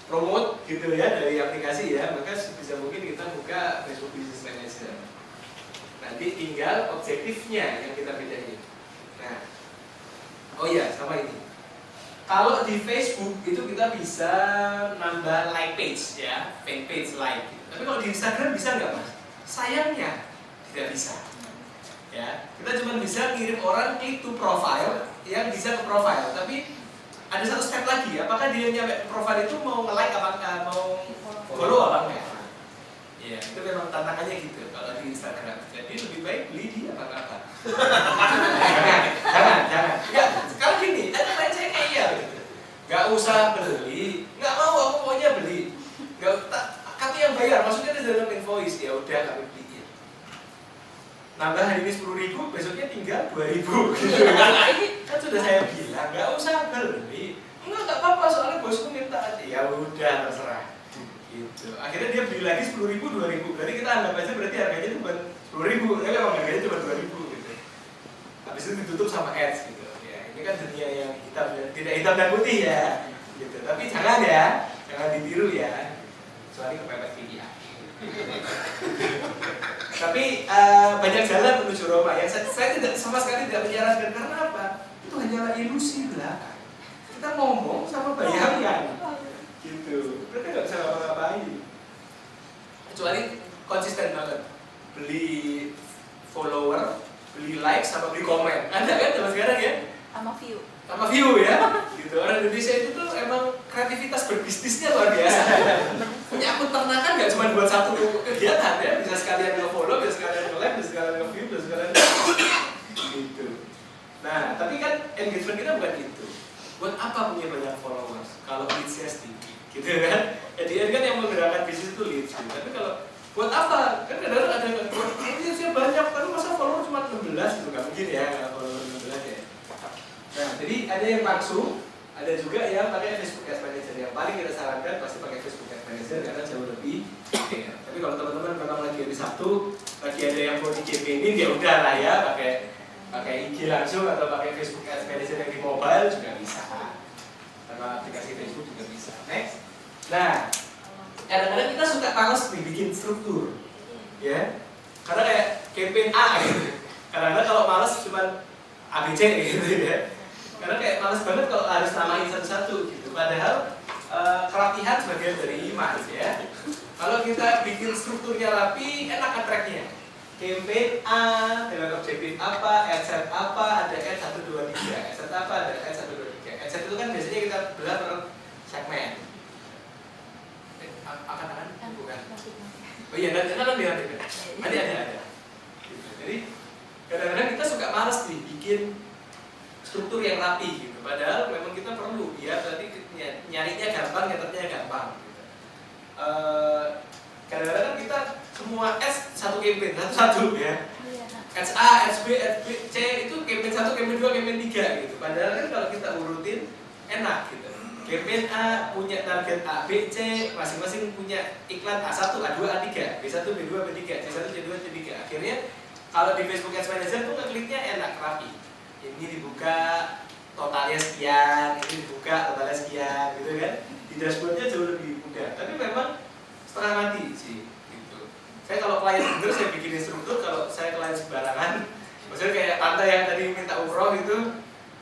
promote gitu ya dari aplikasi ya, maka bisa mungkin kita buka Facebook Business Manager. Nanti tinggal objektifnya yang kita bedain. Nah. Oh iya, sama ini. Kalau di Facebook itu kita bisa nambah like page ya, fan page like. Tapi kalau di Instagram bisa nggak mas? Sayangnya tidak bisa. Ya, kita cuma bisa ngirim orang klik to profile yang bisa ke profile, tapi ada satu step lagi, apakah dia nyampe ke profile itu mau nge-like apakah mau follow apa enggak? Iya, itu memang tantangannya gitu kalau di Instagram. Jadi lebih baik beli di apa-apa. jangan. Enggak, sekarang gini, ada saya kayak iya gitu. Enggak usah beli, enggak mau aku pokoknya beli. Kami yang bayar, maksudnya ada dalam invoice, ya udah kami beliin. Nambah hari ini 10.000, besoknya tinggal 2.000 gitu. Kan sudah saya bilang, nggak usah beli. Enggak apa-apa, soalnya bosku minta aja. Ya udah, terserah. Gitu. Akhirnya dia beli lagi 10.000, 2.000. Berarti kita anggap aja berarti harganya cuma 10.000. Tapi memang harganya cuma 2.000 gitu. Habis itu ditutup sama ads gitu. Ya, ini kan dunia yang hitam, tidak hitam dan putih ya. Gitu. Tapi jangan ya, jangan ditiru ya. Kecuali kepepet video. Tapi banyak jalan menuju Roma yang saya tidak sama sekali tidak menyarankan, karena apa? Itu hanyalah ilusi belaka. Kita ngomong sama bayangan, gitu. Kita nggak bisa ngapa-ngapain. Kecuali konsisten banget, beli follower, beli like, sama beli komen. Ada kan zaman sekarang ya? Sama view ya. Gitu. Orang Indonesia itu tuh emang kreativitas berbisnisnya luar biasa. Punya akun ternakan nggak cuma buat satu kegiatan ya, bisa sekalian nge-follow, bisa sekalian nge-like, bisa sekalian nge-view, bisa sekalian gitu. Nah, tapi kan engagement kita bukan itu. Buat apa punya banyak followers kalau leads-nya sedikit, gitu kan? Jadi kan yang menggerakkan bisnis itu leads, gitu. Tapi kalau buat apa? Kan kadang-kadang ada yang leads-nya banyak, tapi masa follower cuma 16 gitu, nggak mungkin ya, nggak follower 16 ya. Nah, jadi ada yang langsung, ada juga yang pakai Facebook Ads Manager. Yang paling kita sarankan pasti pakai Facebook Ads Manager karena jauh lebih ya. Tapi kalau teman-teman memang lagi hari Sabtu, lagi ada yang mau di-campaignin, ya udah lah ya, pakai IG langsung atau pakai Facebook Ads Manager yang di mobile juga bisa. Karena aplikasi Facebook juga bisa. Next. Nah, kadang-kadang kita suka males bikin struktur, ya. Karena kayak campaign A gitu. Kadang-kadang kalau males cuma ABC gitu ya. Karena kayak males banget kalau harus namain satu-satu gitu. Padahal kerapihan sebagian dari iman ya. Kalau kita bikin strukturnya rapi, enak tracknya. Campaign A dengan objektif apa, adset apa, ada ad 1, 2, 3. Adset apa, ada ad 1, 2, 3. Adset itu kan biasanya kita belah per segmen. Akan bukan? Oh iya, nanti ada. Jadi kadang-kadang kita suka malas nih bikin struktur yang rapi gitu. Padahal memang kita perlu ya, berarti nyarinya gampang, nyetetnya gampang gitu. Kadang-kadang kan kita semua S satu campaign, satu-satu ya. Ads A, Ads B, Ads B, C itu campaign 1, campaign 2, campaign 3 gitu. Padahal kan kalau kita urutin enak gitu. Campaign A punya target A, B, C, masing-masing punya iklan A1, A2, A3, B1, B2, B3, C1, C2, C3. Akhirnya kalau di Facebook Ads Manager tuh ngekliknya enak, rapi. Ini dibuka totalnya sekian, ini dibuka totalnya sekian, gitu kan? Di dashboardnya jauh lebih mudah. Tapi memang setengah mati sih, gitu. Saya kalau klien bener saya bikin struktur, kalau saya klien sembarangan, maksudnya kayak tante yang tadi minta umroh itu,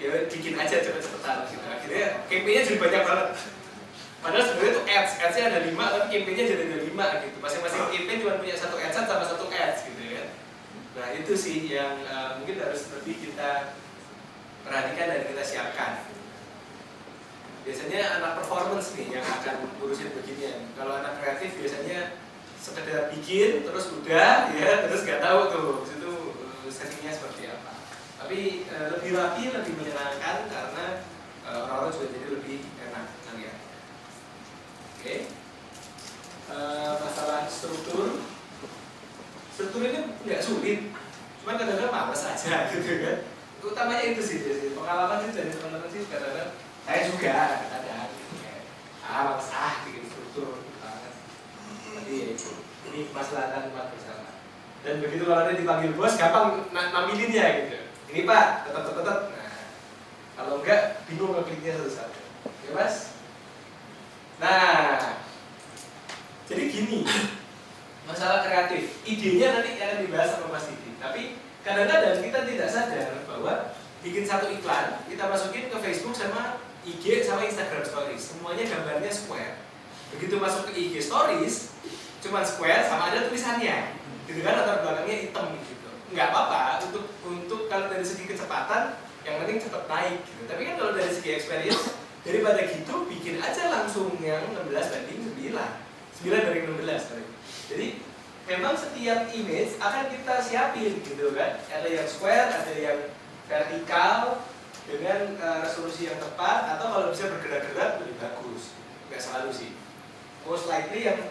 ya bikin aja cepet-cepetan. Gitu. Akhirnya campaign-nya jadi banyak banget. Padahal sebenarnya tuh ads-nya ada 5, tapi campaign-nya jadi ada 5 gitu. Masing-masing campaign cuma punya satu ads sama satu ads gitu kan. Nah itu sih yang mungkin harus lebih kita perhatikan dan kita siapkan. Biasanya anak performance nih yang akan ngurusin beginian. Kalau anak kreatif biasanya sekedar bikin terus udah ya, terus nggak tahu tuh itu settingnya seperti apa. Tapi lebih rapi, lebih menyenangkan karena orang-orang juga jadi lebih enak ngeliat. Oke. Masalah struktur ini nggak sulit, cuma kadang-kadang malas aja gitu kan. Utamanya itu sih, pengalaman sih dari teman-teman sih kadang-kadang saya juga kadang-kadang gitu kayak malas bikin struktur banget. Tapi ya itu, ini kemaslahatan umat bersama. Dan begitu kalau ada dipanggil bos, gampang nampilinnya gitu. Ini Pak, tetap. Nah, kalau enggak bingung ngekliknya satu-satu. Ya Mas? Nah, jadi gini, masalah kreatif, idenya nanti akan dibahas sama Mas Didi. Tapi kadang-kadang kita tidak sadar bahwa bikin satu iklan, kita masukin ke Facebook sama IG sama Instagram Stories. Semuanya gambarnya square. Begitu masuk ke IG Stories, cuma square sama ada tulisannya. Gitu kan, latar belakangnya hitam gitu. Nggak apa-apa, untuk kalau dari segi kecepatan yang penting cepat naik gitu. Tapi kan kalau dari segi experience, daripada gitu bikin aja langsung yang 16:9, 9 dari 16. Jadi memang setiap image akan kita siapin gitu kan, ada yang square, ada yang vertikal dengan resolusi yang tepat, atau kalau bisa bergerak-gerak lebih bagus. Nggak selalu sih, most likely yang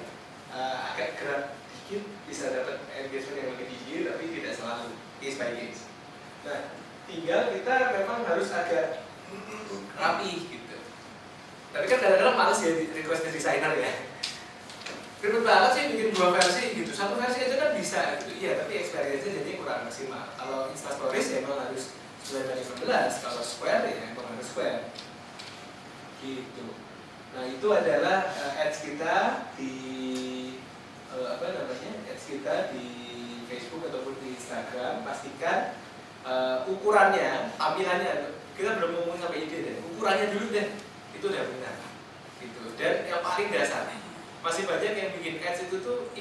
agak gerak dikit bisa dapat engagement yang lebih tinggi, tapi tidak selalu, case by case. Nah, tinggal kita memang harus agak rapi gitu. Tapi kan kadang-kadang males ya request ke desainer ya. Ribet banget sih bikin 2 versi gitu, 1 versi aja kan bisa gitu. Iya, tapi experience-nya jadi kurang maksimal. Kalau Insta Stories ya emang harus 9:15, kalau Square ya emang harus Square gitu. Nah, itu adalah ads kita di ads kita di Facebook ataupun di Instagram. Pastikan ukurannya, tampilannya, kita belum ngomong sampai ide deh, ukurannya dulu deh, itu udah benar gitu. Dan yang paling dasar, masih banyak yang bikin ads itu tuh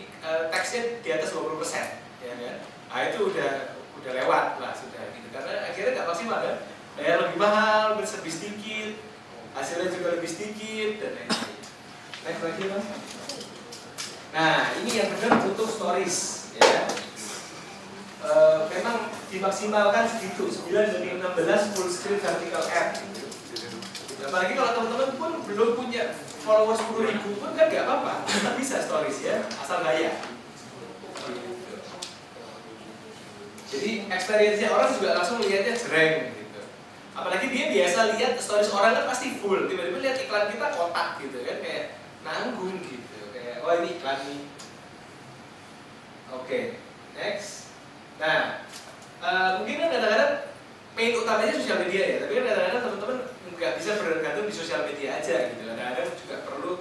teksnya di atas 20%, ya kan? Nah, itu udah lewat lah sudah gitu, karena akhirnya nggak maksimal kan, bayar lebih mahal, lebih sedikit, hasilnya juga lebih sedikit dan lain-lain. Next lagi mas. Nah, ini yang benar untuk stories, ya. Memang dimaksimalkan segitu, 9 dari 16 full screen vertical ad. Gitu. Apalagi kalau teman-teman pun belum punya followers 10.000 pun kan nggak apa-apa, tetap bisa stories ya, asal gaya. Jadi experience-nya orang juga langsung lihatnya jreng gitu. Apalagi dia biasa lihat stories orang kan pasti full, tiba-tiba lihat iklan kita kotak gitu kan, kayak nanggung gitu, kayak oh ini iklan nih. Oke, next. Nah, mungkin kan kadang-kadang main utamanya sosial media ya, tapi kan kadang-kadang teman-teman nggak bisa bergantung di sosial media aja gitu. Kadang-kadang juga perlu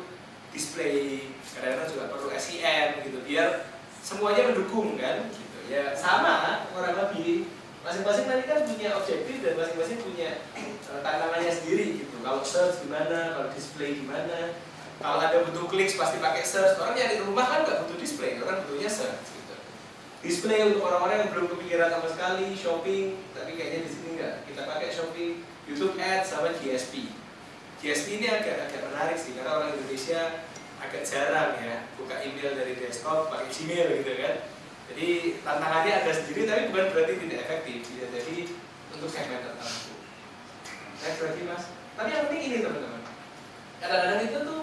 display, kadang-kadang juga perlu SEM gitu, biar semuanya mendukung kan gitu. Ya sama, kurang lebih masing-masing tadi kan punya objektif dan masing-masing punya tantangannya sendiri gitu. Kalau search gimana, kalau display gimana, kalau ada butuh klik pasti pakai search. Orang nyari rumah kan nggak butuh display, orang butuhnya search gitu. Display untuk orang-orang yang belum kepikiran sama sekali, shopping, tapi kayaknya di sini nggak. Kita pakai shopping, YouTube Ads sama GSP. GSP ini agak menarik sih, karena orang Indonesia agak jarang ya buka email dari desktop pakai Gmail gitu kan. Jadi tantangannya ada sendiri, tapi bukan berarti tidak efektif. Bisa jadi untuk segmen tertentu. Next lagi mas. Tapi yang penting ini teman-teman. Kadang-kadang itu tuh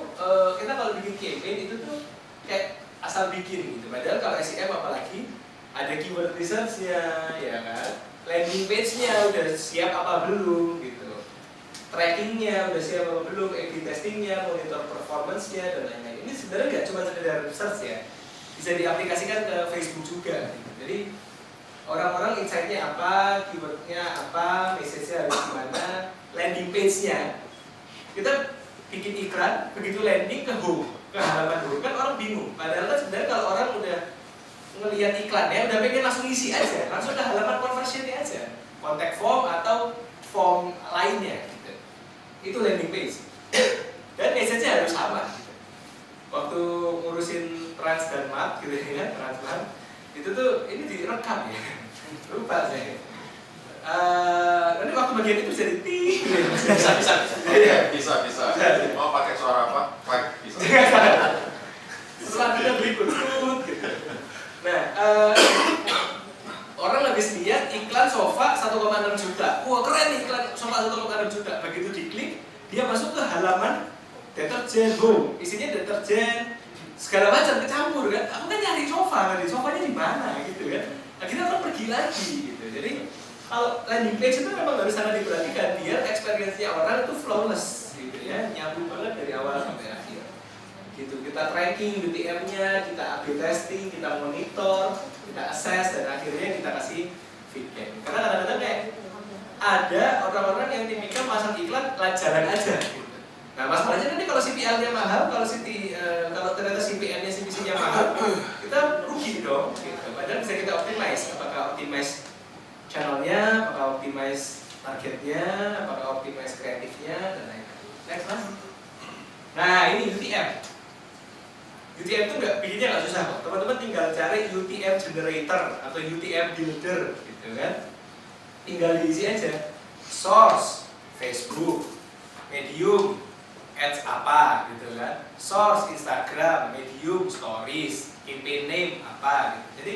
kita kalau bikin campaign itu tuh kayak asal bikin gitu. Padahal kalau SEM apalagi ada keyword research-nya, ya kan? Landing page-nya udah siap apa belum gitu. Trackingnya udah siap apa belum, A/B testingnya, monitor performance-nya dan lain-lain. Ini sebenarnya nggak cuma sekedar research ya, bisa diaplikasikan ke Facebook juga. Gitu. Jadi orang-orang insight-nya apa, keyword-nya apa, message-nya harus gimana, landing page-nya. Kita bikin iklan, begitu landing ke home, ke halaman home, kan orang bingung. Padahal kan sebenarnya kalau orang udah ngelihat iklannya, udah pengen langsung isi aja, langsung ke halaman conversion-nya aja, contact form atau form lainnya. Gitu. Itu landing page. Dan message-nya harus sama. Gitu. Waktu ngurusin Trans dan Mart gitu ya, Transmart, itu tuh ini direkam ya. Lupa saya. Nanti waktu bagian itu jadi bisa. Mau pakai suara apa? Bisa. Selanjutnya berikut gitu. Nah, orang habis lihat iklan sofa 1,6 juta. Wah keren nih iklan sofa 1,6 juta. Begitu diklik, dia masuk ke halaman deterjen home. Isinya deterjen, segala macam kecampur kan. Aku kan nyari sofa, sofanya di mana gitu kan. Akhirnya orang pergi lagi gitu. Jadi kalau landing page itu memang harus sangat diperhatikan biar experience-nya orang itu flawless gitu ya, nyambung banget dari awal sampai akhir. Gitu, kita tracking UTM-nya, kita A/B testing, kita monitor, kita assess dan akhirnya kita kasih feedback. Karena kadang-kadang kayak ada orang-orang yang tipikal pasang iklan lancaran aja gitu. Nah, masalahnya nanti kalau CPL-nya mahal, kalau ternyata CPM-nya CPC-nya mahal, kita rugi dong gitu. Padahal bisa kita optimize, apakah optimize channelnya, apakah optimize targetnya, apakah optimize kreatifnya dan lain-lain. Next mas. Nah ini UTM. UTM itu bikinnya nggak susah kok. Teman-teman tinggal cari UTM generator atau UTM builder gitu kan. Tinggal diisi aja. Source Facebook, Medium, ads apa gitu kan. Source Instagram, Medium, Stories, campaign name apa gitu. Jadi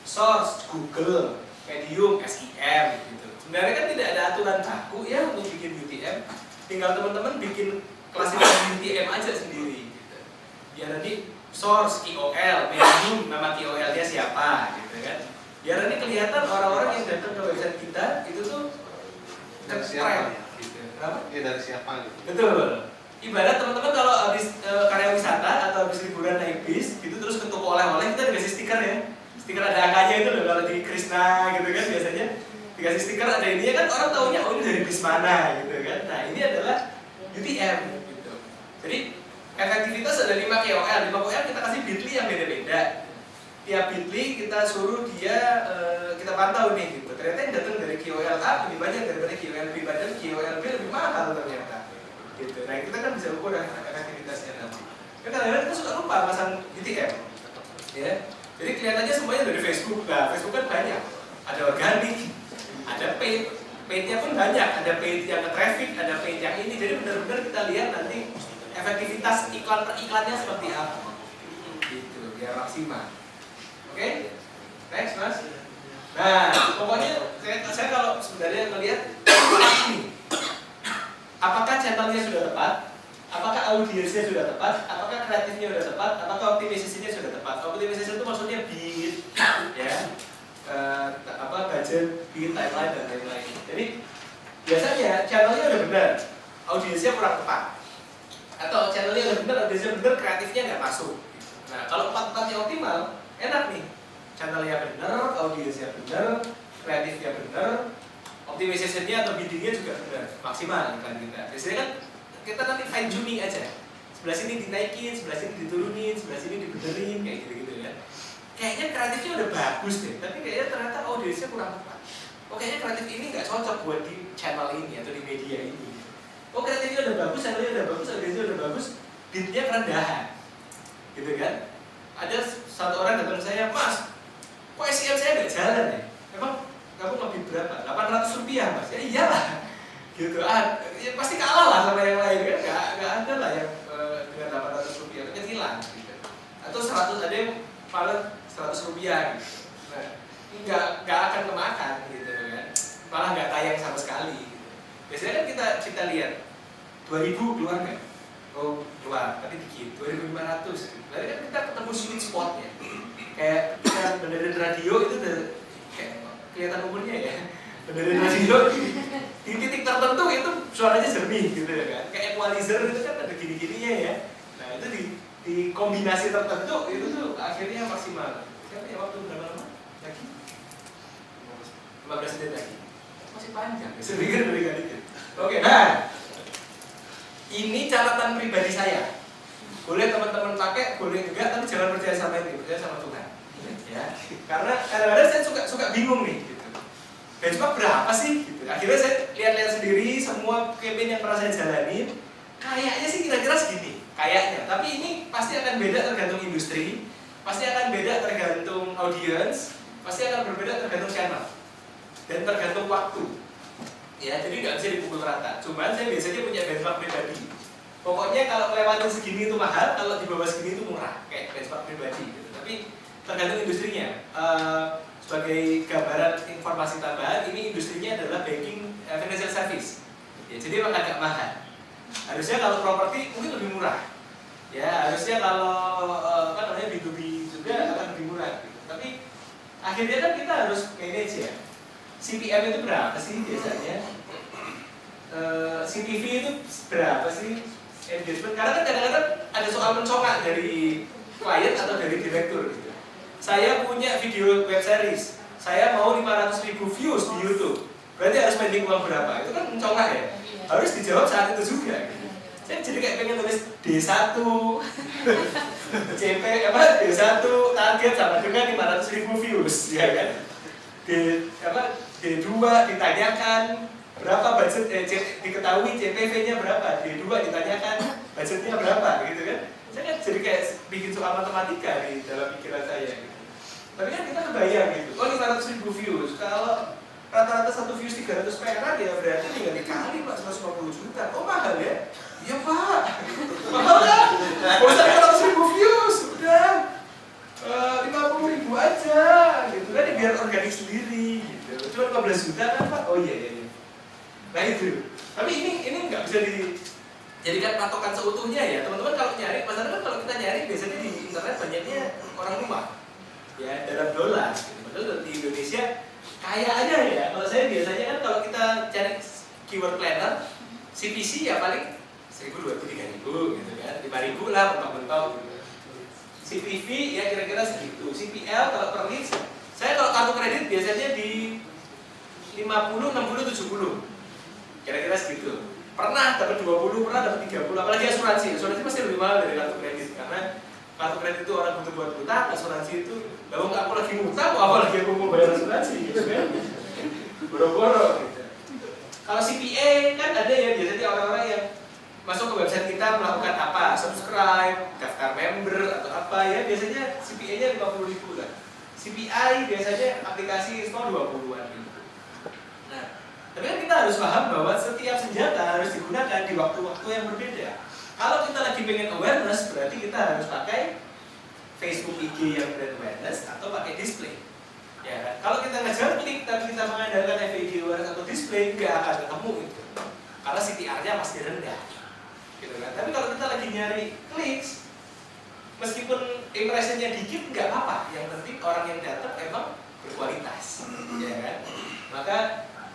source Google, Medium, SEM gitu. Sebenarnya kan tidak ada aturan baku ya untuk bikin UTM. Tinggal teman-teman bikin klasifikasi UTM aja sendiri gitu. Ya nanti source KOL, Medium, nama KOL-nya siapa gitu kan. Biar nanti kelihatan orang-orang yang datang ke website kita itu tuh dari siapa gitu. Kenapa? Ya dari siapa gitu. Betul. Ibarat teman-teman kalau habis karya wisata atau habis liburan naik bis gitu terus ke toko oleh-oleh kita dikasih stiker ya. Stiker ada angkanya itu loh kalau di Krishna gitu kan biasanya dikasih stiker ada ininya kan orang taunya oh ini dari bis mana gitu kan. Nah, ini adalah UTM gitu. Jadi efektivitas ada 5 KOL. 5 KOL kita kasih bit.ly yang beda-beda. Tiap bit.ly kita suruh dia kita pantau nih gitu. Ternyata yang datang dari KOL A lebih banyak daripada KOL B, padahal KOL B lebih mahal ternyata. Gitu. Nah, kita kan bisa ukur efektivitasnya nanti. Kan kadang-kadang kita suka lupa pasang UTM. Ya. Jadi kelihatannya semuanya dari Facebook. Nah, Facebook kan banyak. Ada organik, ada paid. Paid-nya pun banyak. Ada paid yang nge-traffic, ada paid yang ini. Jadi benar-benar kita lihat nanti efektivitas iklan per iklannya seperti apa. Gitu, biar maksimal. Oke? Next, Mas. Nah, pokoknya saya kalau sebenarnya ngelihat ini. Apakah channelnya sudah tepat? Apakah audiensnya sudah tepat? Apakah kreatifnya sudah tepat? Apakah optimisasinya sudah tepat? Optimisasi itu maksudnya beat, ya, budget, beat, timeline dan lain-lain. Jadi biasanya channelnya udah benar, audiensnya kurang tepat. Atau channelnya udah benar, audiensnya benar, kreatifnya nggak masuk. Nah, kalau empat-empatnya optimal, enak nih. Channelnya benar, audiensnya benar, kreatifnya benar, optimization-nya atau bidding-nya juga benar, maksimal iklan kita. Biasanya kan kita nanti fine tuning aja. Sebelah sini dinaikin, sebelah sini diturunin, sebelah sini dibenerin kayak gitu-gitu ya. Kayaknya kreatifnya udah bagus deh, tapi kayaknya ternyata audiensnya kurang tepat. Oh, kayaknya kreatif ini nggak cocok buat di channel ini atau di media ini. Oh, kreatifnya udah bagus, channelnya udah bagus, audiensnya udah bagus, bid-nya kerendahan. Gitu kan? Ada satu orang datang ke saya, Mas, kok SEM saya nggak jalan ya? Emang kamu ngebid berapa? 800 rupiah Mas? Ya iyalah gitu, ya pasti kalah lah sama yang lain kan, nggak ada lah yang dengan 800 rupiah, kecilan gitu. Atau 100, ada yang paling 100 rupiah gitu. Nah, nggak akan kemakan gitu kan, malah nggak tayang sama sekali gitu. Biasanya kan kita lihat 2000 keluar nggak? Oh keluar, tapi dikit, 2500 gitu. Berarti kan kita ketemu sweet spotnya. Kayak kita benerin radio itu udah kayak kelihatan umurnya ya. Benerin radio di titik tertentu itu suaranya jernih gitu ya kan. Kayak equalizer itu kan ada gini-gininya ya. Nah itu di kombinasi tertentu itu tuh akhirnya maksimal. Kan ya waktu berapa lama? Lagi 15 menit lagi. Masih panjang. Saya pikir dari kali itu. Oke, nah ini catatan pribadi saya. Boleh teman-teman pakai, boleh juga, tapi jangan percaya sama ini, percaya sama Tuhan. Ya, karena kadang-kadang saya suka bingung nih. Gitu. Benchmark berapa sih? Gitu. Akhirnya saya lihat-lihat sendiri semua campaign yang pernah saya jalanin, kayaknya sih kira-kira segini, kayaknya. Tapi ini pasti akan beda tergantung industri, pasti akan beda tergantung audience, pasti akan berbeda tergantung channel, dan tergantung waktu. Ya, jadi nggak bisa dipukul rata. Cuman saya biasanya punya benchmark pribadi. Pokoknya kalau melewati segini itu mahal, kalau di bawah segini itu murah, kayak benchmark pribadi. Gitu. Tapi tergantung industrinya. Sebagai gambaran informasi tambahan, ini industrinya adalah banking financial service. Ya, jadi memang agak mahal. Harusnya kalau properti mungkin lebih murah. Ya, harusnya kalau B2B juga akan lebih murah. Gitu. Tapi akhirnya kan kita harus manage ya. CPM itu berapa sih biasanya? CPV itu berapa sih engagement? Karena kan kadang-kadang ada soal mencongak dari klien atau dari direktur gitu. Saya punya video web series, saya mau 500.000 views di YouTube, berarti harus spending uang berapa? Itu kan mencongak ya? Harus dijawab saat itu juga gitu. Saya jadi kayak pengen tulis D1 CP D1 target sama dengan 500.000 views ya kan? D2 ditanyakan berapa budget, diketahui CPV-nya berapa, D2 ditanyakan budgetnya berapa gitu kan. Saya kan jadi kayak bikin soal matematika di dalam pikiran saya gitu. Tapi kan kita kebayang gitu, oh 500.000 views, kalau rata-rata satu views 300 perak ya berarti tinggal dikali Pak 150 juta. Oh mahal ya? Iya Pak. Mahal kan? Gak usah 500.000 views, udah 50.000 aja gitu kan biar organik sendiri gitu. Cuma 15 juta kan Pak? Oh iya. Nah itu. Tapi ini nggak bisa dijadikan patokan seutuhnya ya teman-teman. Kalau nyari, masalahnya kan kalau kita nyari biasanya di internet banyaknya orang rumah ya dalam dolar. Padahal di Indonesia kaya aja ya. Kalau saya biasanya kan kalau kita cari keyword planner, CPC ya paling 1.000, 2.000, 3.000 gitu kan, 5.000 lah mentok-mentok gitu. CPV ya kira-kira segitu. CPL kalau per lead, saya kalau kartu kredit biasanya di 50, 60, 70 kira-kira segitu. Pernah dapat 20, pernah dapat 30, apalagi asuransi pasti lebih mahal dari kartu kredit karena kartu kredit itu orang butuh buat utang, asuransi itu kalau nggak aku lagi ngutang, apa lagi aku mau bayar asuransi gitu kan, boro-boro gitu. Kalau CPA kan ada ya biasanya orang-orang yang masuk ke website kita melakukan apa, subscribe, daftar member atau apa ya, biasanya CPA-nya 50.000 lah. CPI biasanya aplikasi semua 20-an gitu. Nah, tapi kan kita harus paham bahwa setiap senjata harus digunakan di waktu-waktu yang berbeda. Kalau kita lagi pengen awareness, berarti kita harus pakai Facebook IG yang brand awareness atau pakai display. Ya kan? Kalau kita ngejar klik tapi kita mengandalkan FBG awareness atau display, nggak akan ketemu itu. Karena CTR-nya pasti rendah. Gitu kan? Tapi kalau kita lagi nyari clicks, meskipun impressionnya dikit nggak apa-apa. Yang penting orang yang datang emang berkualitas. Ya kan? Maka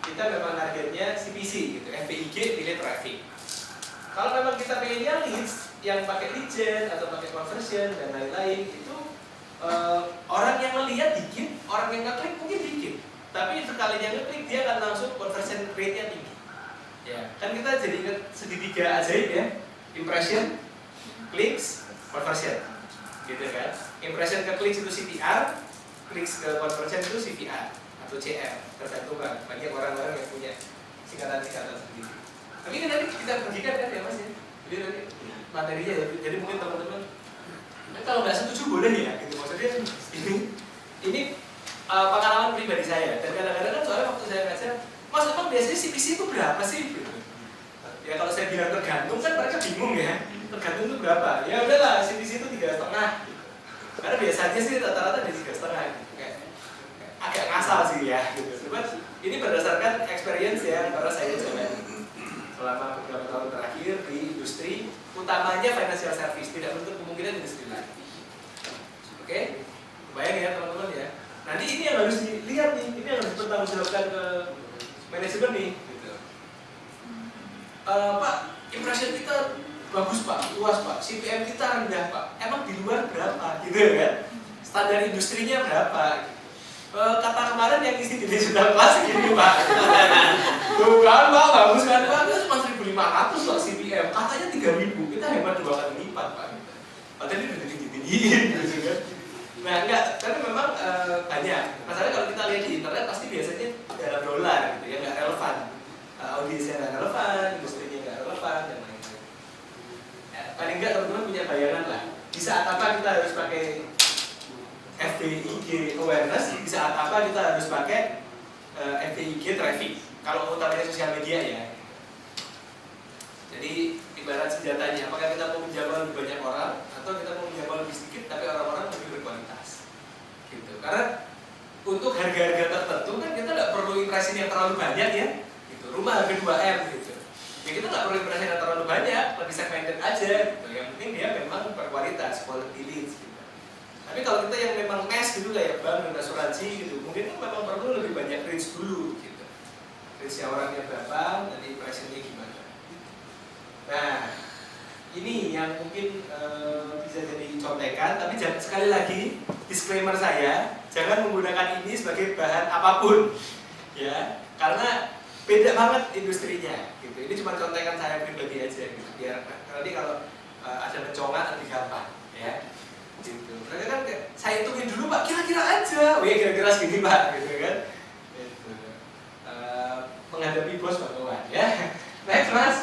kita memang targetnya CPC gitu, FBIG nilai traffic. Kalau memang kita pengennya leads yang pakai lead gen atau pakai conversion dan lain-lain itu orang yang melihat dikit, orang yang ngeklik mungkin dikit. Tapi sekalinya ngeklik dia akan langsung conversion rate-nya tinggi. Ya, kan kita jadi ingat segitiga ajaib ya. Impression, clicks, conversion. Gitu kan. Impression ke clicks itu CTR, clicks ke conversion itu CVR atau CR, tergantung kan. Banyak orang-orang yang punya singkatan-singkatan sendiri. Tapi ini nanti kita bagikan kan ya Mas ya. Jadi nanti materinya ya. Jadi mungkin teman-teman kalau nggak setuju boleh ya gitu. Maksudnya ini pengalaman pribadi saya. Dan kadang-kadang kan soalnya waktu saya ngajar, Mas emang biasanya CPC itu berapa sih? Gitu. Ya kalau saya bilang tergantung kan mereka bingung ya. Tergantung itu berapa? Ya udahlah CPC itu 3,5 gitu. Karena biasanya sih rata-rata di 3,5 gitu. Agak ngasal sih ya gitu. Cuma ini berdasarkan experience ya karena saya jalani selama beberapa tahun terakhir di industri, utamanya financial service, tidak menutup kemungkinan industri lain. Oke, bayang ya teman-teman ya. Nanti ini yang harus dilihat nih, ini yang harus bertanggungjawabkan ke manajemen nih. Gitu. Pak, impression kita bagus Pak, luas Pak, CPM kita rendah Pak. Emang di luar berapa? Gitu kan? Standar industrinya berapa? Kata kemarin yang isi di digital kelas gini Pak. Tuh kan Pak, bagus kan Pak, itu cuma 1.500 loh CPM, katanya 3.000, kita hebat 2 kali lipat Pak. Padahal ini udah tinggi-tinggiin gitu kan. Nah enggak, tapi memang banyak. Masalahnya kalau kita lihat di internet pasti biasanya dalam dolar gitu ya, nggak relevan. Audiensnya nggak relevan, industrinya nggak relevan dan lain-lain. Paling enggak teman-teman punya bayangan lah. Di saat apa kita harus pakai FBIG awareness, di saat apa kita harus pakai FBIG traffic. Kalau utamanya sosial media ya. Jadi ibarat senjatanya, apakah kita mau menjamah lebih banyak orang atau kita mau menjamah lebih sedikit tapi orang-orang lebih berkualitas. Gitu. Karena untuk harga-harga tertentu kan kita nggak perlu impression yang terlalu banyak ya. Gitu. Rumah harga 2M gitu. Ya kita nggak perlu impression yang terlalu banyak, lebih segmented aja. Gitu. Yang penting dia memang berkualitas, quality leads. Gitu. Tapi kalau kita yang memang mass gitu kayak bank dan asuransi gitu, mungkin memang perlu lebih banyak reach dulu gitu. Reach-nya orangnya berapa, nanti impression-nya gimana. Nah, ini yang mungkin bisa jadi contekan, tapi sekali lagi disclaimer saya, jangan menggunakan ini sebagai bahan apapun, ya, karena beda banget industrinya, gitu. Ini cuma contekan saya pribadi aja, gitu. Biar nanti kalau ada mencongat lebih gampang, ya. Gitu. Mereka kan saya hitungin dulu Pak, kira-kira aja, ya kira-kira segini Pak, gitu kan. Gitu. Menghadapi bos bakawan, ya. Next Mas.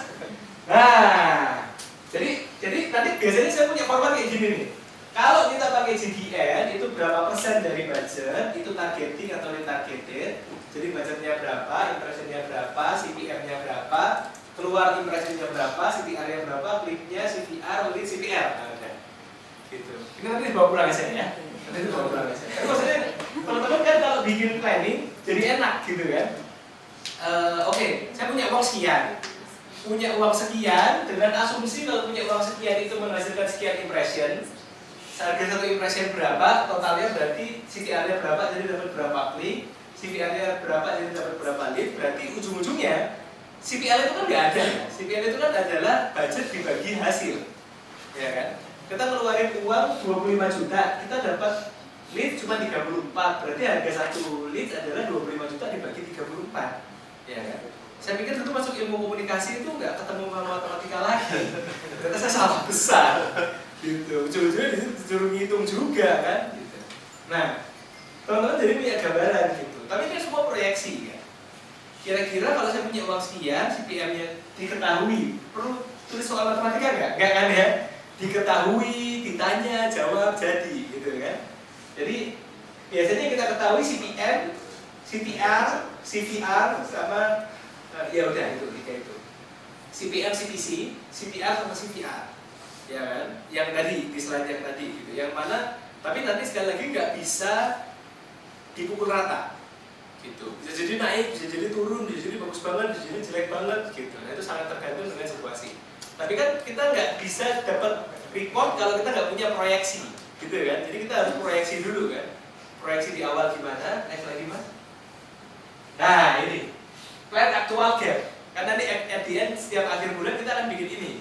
Nah, jadi nanti biasanya saya punya format kayak gini nih. Kalau kita pakai GDN, itu berapa persen dari budget, itu targeting atau retargeted. Jadi budgetnya berapa, impressionnya berapa, CPM-nya berapa, keluar impressionnya berapa, CTR-nya berapa, kliknya, CTR, lead, CPR. Nah, udah. Gitu. Ini nanti dibawa pulang ya. Nanti dibawa pulang ya. Tapi maksudnya, teman-teman kan kalau bikin planning, jadi enak gitu kan. Oke, saya punya uang sekian. Punya uang sekian, dengan asumsi kalau punya uang sekian itu menghasilkan sekian impression. Harga satu impression berapa, totalnya berarti CTR-nya berapa, jadi dapat berapa klik, CPR-nya berapa, jadi dapat berapa lead, berarti ujung-ujungnya CPR itu kan nggak ada. CPR itu kan adalah budget dibagi hasil, ya kan? Kita ngeluarin uang 25 juta, kita dapat lead cuma 34, berarti harga satu lead adalah 25 juta dibagi 34, ya kan? Saya pikir dulu masuk ilmu komunikasi itu nggak ketemu sama matematika lagi, ternyata saya salah besar. Gitu, ujung-ujungnya disuruh ngitung juga kan gitu. Nah, teman-teman jadi punya gambaran gitu. Tapi ini semua proyeksi ya. Kira-kira kalau saya punya uang sekian, CPM-nya diketahui, perlu tulis soal matematika nggak? Nggak kan ya? Diketahui, ditanya, jawab, jadi gitu kan. Jadi biasanya kita ketahui CPM, CTR, CVR sama ya udah itu tiga itu. CPM, CPC, CTR sama CVR. Ya kan, yang tadi di slide yang tadi gitu, yang mana tapi nanti sekali lagi nggak bisa dipukul rata gitu, bisa jadi naik, bisa jadi turun, bisa jadi bagus banget, bisa jadi jelek banget gitu. Nah itu sangat tergantung dengan situasi. Tapi kan kita nggak bisa dapat report kalau kita nggak punya proyeksi gitu kan, jadi kita harus proyeksi dulu kan, proyeksi di awal gimana, next lagi mas. Nah ini plan actual gap, karena di at the end setiap akhir bulan kita akan bikin ini.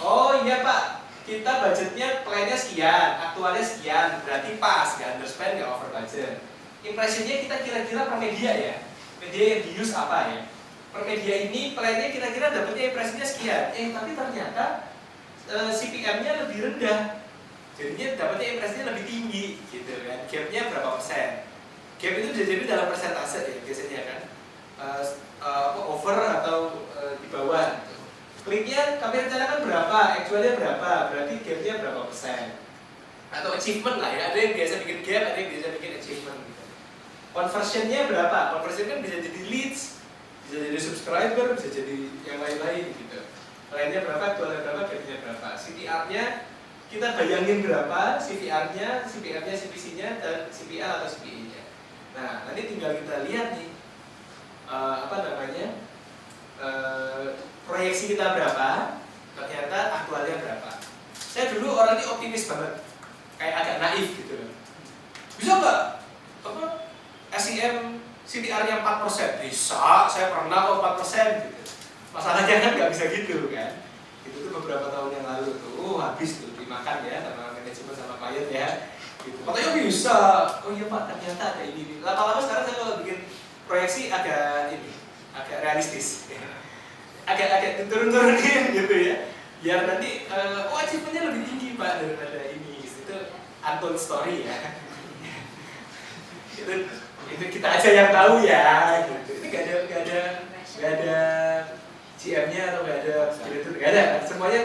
Oh iya Pak, kita budgetnya plannya sekian, aktualnya sekian, berarti pas, nggak underspend, nggak over budget. Impressionnya kita kira-kira per media ya, media yang di use apa ya? Per media ini plannya kira-kira dapatnya impressionnya sekian, tapi ternyata CPM-nya lebih rendah, jadinya dapatnya impressionnya lebih tinggi, gitu kan? Gapnya berapa persen? Gap itu bisa jadi dalam persentase ya biasanya kan, over atau di bawah. Kliknya kami rencanakan berapa, actualnya berapa, berarti gapnya berapa persen. Atau achievement lah ya, ada yang biasa bikin gap, ada yang biasa bikin achievement gitu. Conversionnya berapa, conversion kan bisa jadi leads, bisa jadi subscriber, bisa jadi yang lain-lain gitu. Lainnya berapa, actualnya berapa, gapnya berapa. CTR-nya kita bayangin berapa, CVR-nya, CPR-nya, CPC-nya, dan CPR atau CPI-nya. Nah, nanti tinggal kita lihat nih, proyeksi kita berapa, ternyata aktualnya berapa. Saya dulu orangnya optimis banget, kayak agak naif gitu loh. Bisa nggak? SEM CTR-nya 4%? Bisa, saya pernah kok 4% gitu. Masalahnya kan nggak bisa gitu kan. Itu tuh beberapa tahun yang lalu tuh, habis tuh dimakan ya sama manajemen sama klien ya. Gitu. Katanya bisa. Oh iya Pak, ternyata ada ini. Lama-lama sekarang saya kalau bikin proyeksi agak realistis. Agak turun-turunin gitu ya, biar nanti achievementnya lebih tinggi Pak daripada ini gitu. Itu untold story ya. itu kita aja yang tahu ya gitu. Ini nggak ada GM-nya atau nggak ada direktur, nggak ada, semuanya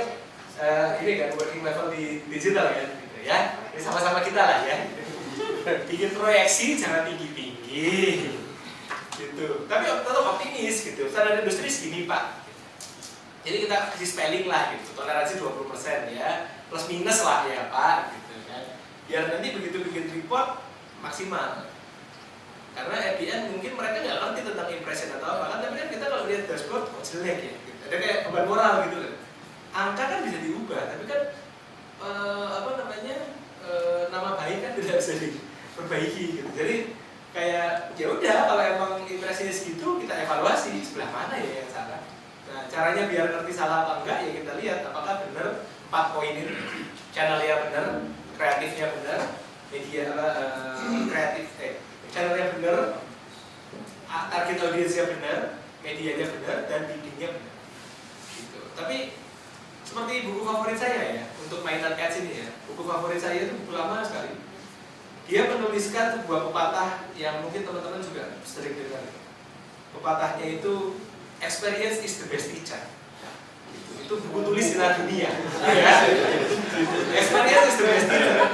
ini kan working level di digital kan gitu ya. Ini sama-sama kita lah ya. Bikin proyeksi jangan tinggi-tinggi gitu, tapi tetap optimis gitu. Standar industri segini Pak. Jadi kita kasih spelling lah gitu, toleransi 20% ya, plus minus lah ya Pak gitu kan. Biar nanti begitu bikin report maksimal. Karena at the end mungkin mereka nggak ngerti tentang impression atau apa kan, tapi kan kita kalau lihat dashboard kok jelek ya gitu. Ada kayak beban moral gitu kan. Angka kan bisa diubah, tapi kan nama baik kan tidak bisa diperbaiki gitu. Jadi kayak ya udah, kalau emang impresinya segitu kita evaluasi sebelah mana ya yang salah. Nah, caranya biar ngerti salah apa enggak ya kita lihat apakah benar 4 poin ini, channelnya benar, kreatifnya benar, media channelnya benar, target audiensnya benar, medianya benar, dan biddingnya benar. Gitu. Tapi seperti buku favorit saya ya untuk mainan ads ini ya, buku favorit saya itu buku lama sekali. Dia menuliskan sebuah pepatah yang mungkin teman-teman juga sering dengar. Pepatahnya itu experience is the best teacher. Itu buku tulis di dunia. Experience is the best teacher.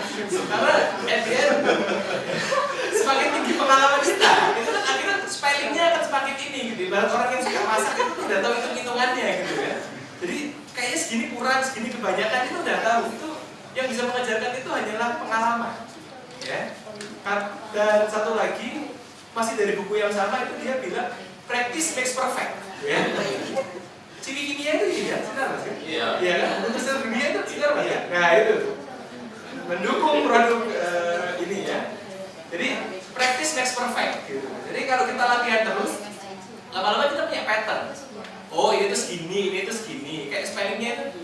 gini kebanyakan itu udah tahu itu yang bisa mengajarkan itu hanyalah pengalaman, ya. Dan satu lagi masih dari buku yang sama itu dia bilang practice makes perfect, ya. Ciri kimia itu ya, benar mas kan? Iya. Iya kan? Untuk dunia itu benar mas kan? Nah itu mendukung produk ini ya. Jadi practice makes perfect gitu. Jadi kalau kita latihan terus, lama-lama kita punya pattern. Oh ini tuh segini, ini tuh segini. Kayak spellingnya itu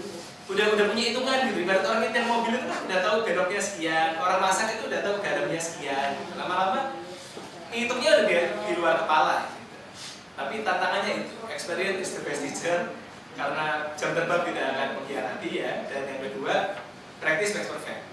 udah punya hitungan gitu. Ibarat orang nyetir mobil itu kan udah tahu beloknya sekian, orang masak itu udah tahu garamnya sekian. Lama-lama hitungnya udah di luar kepala. Gitu. Tapi tantangannya itu, experience is the best teacher. Karena jam terbang tidak akan mengkhianati ya. Dan yang kedua, practice makes perfect.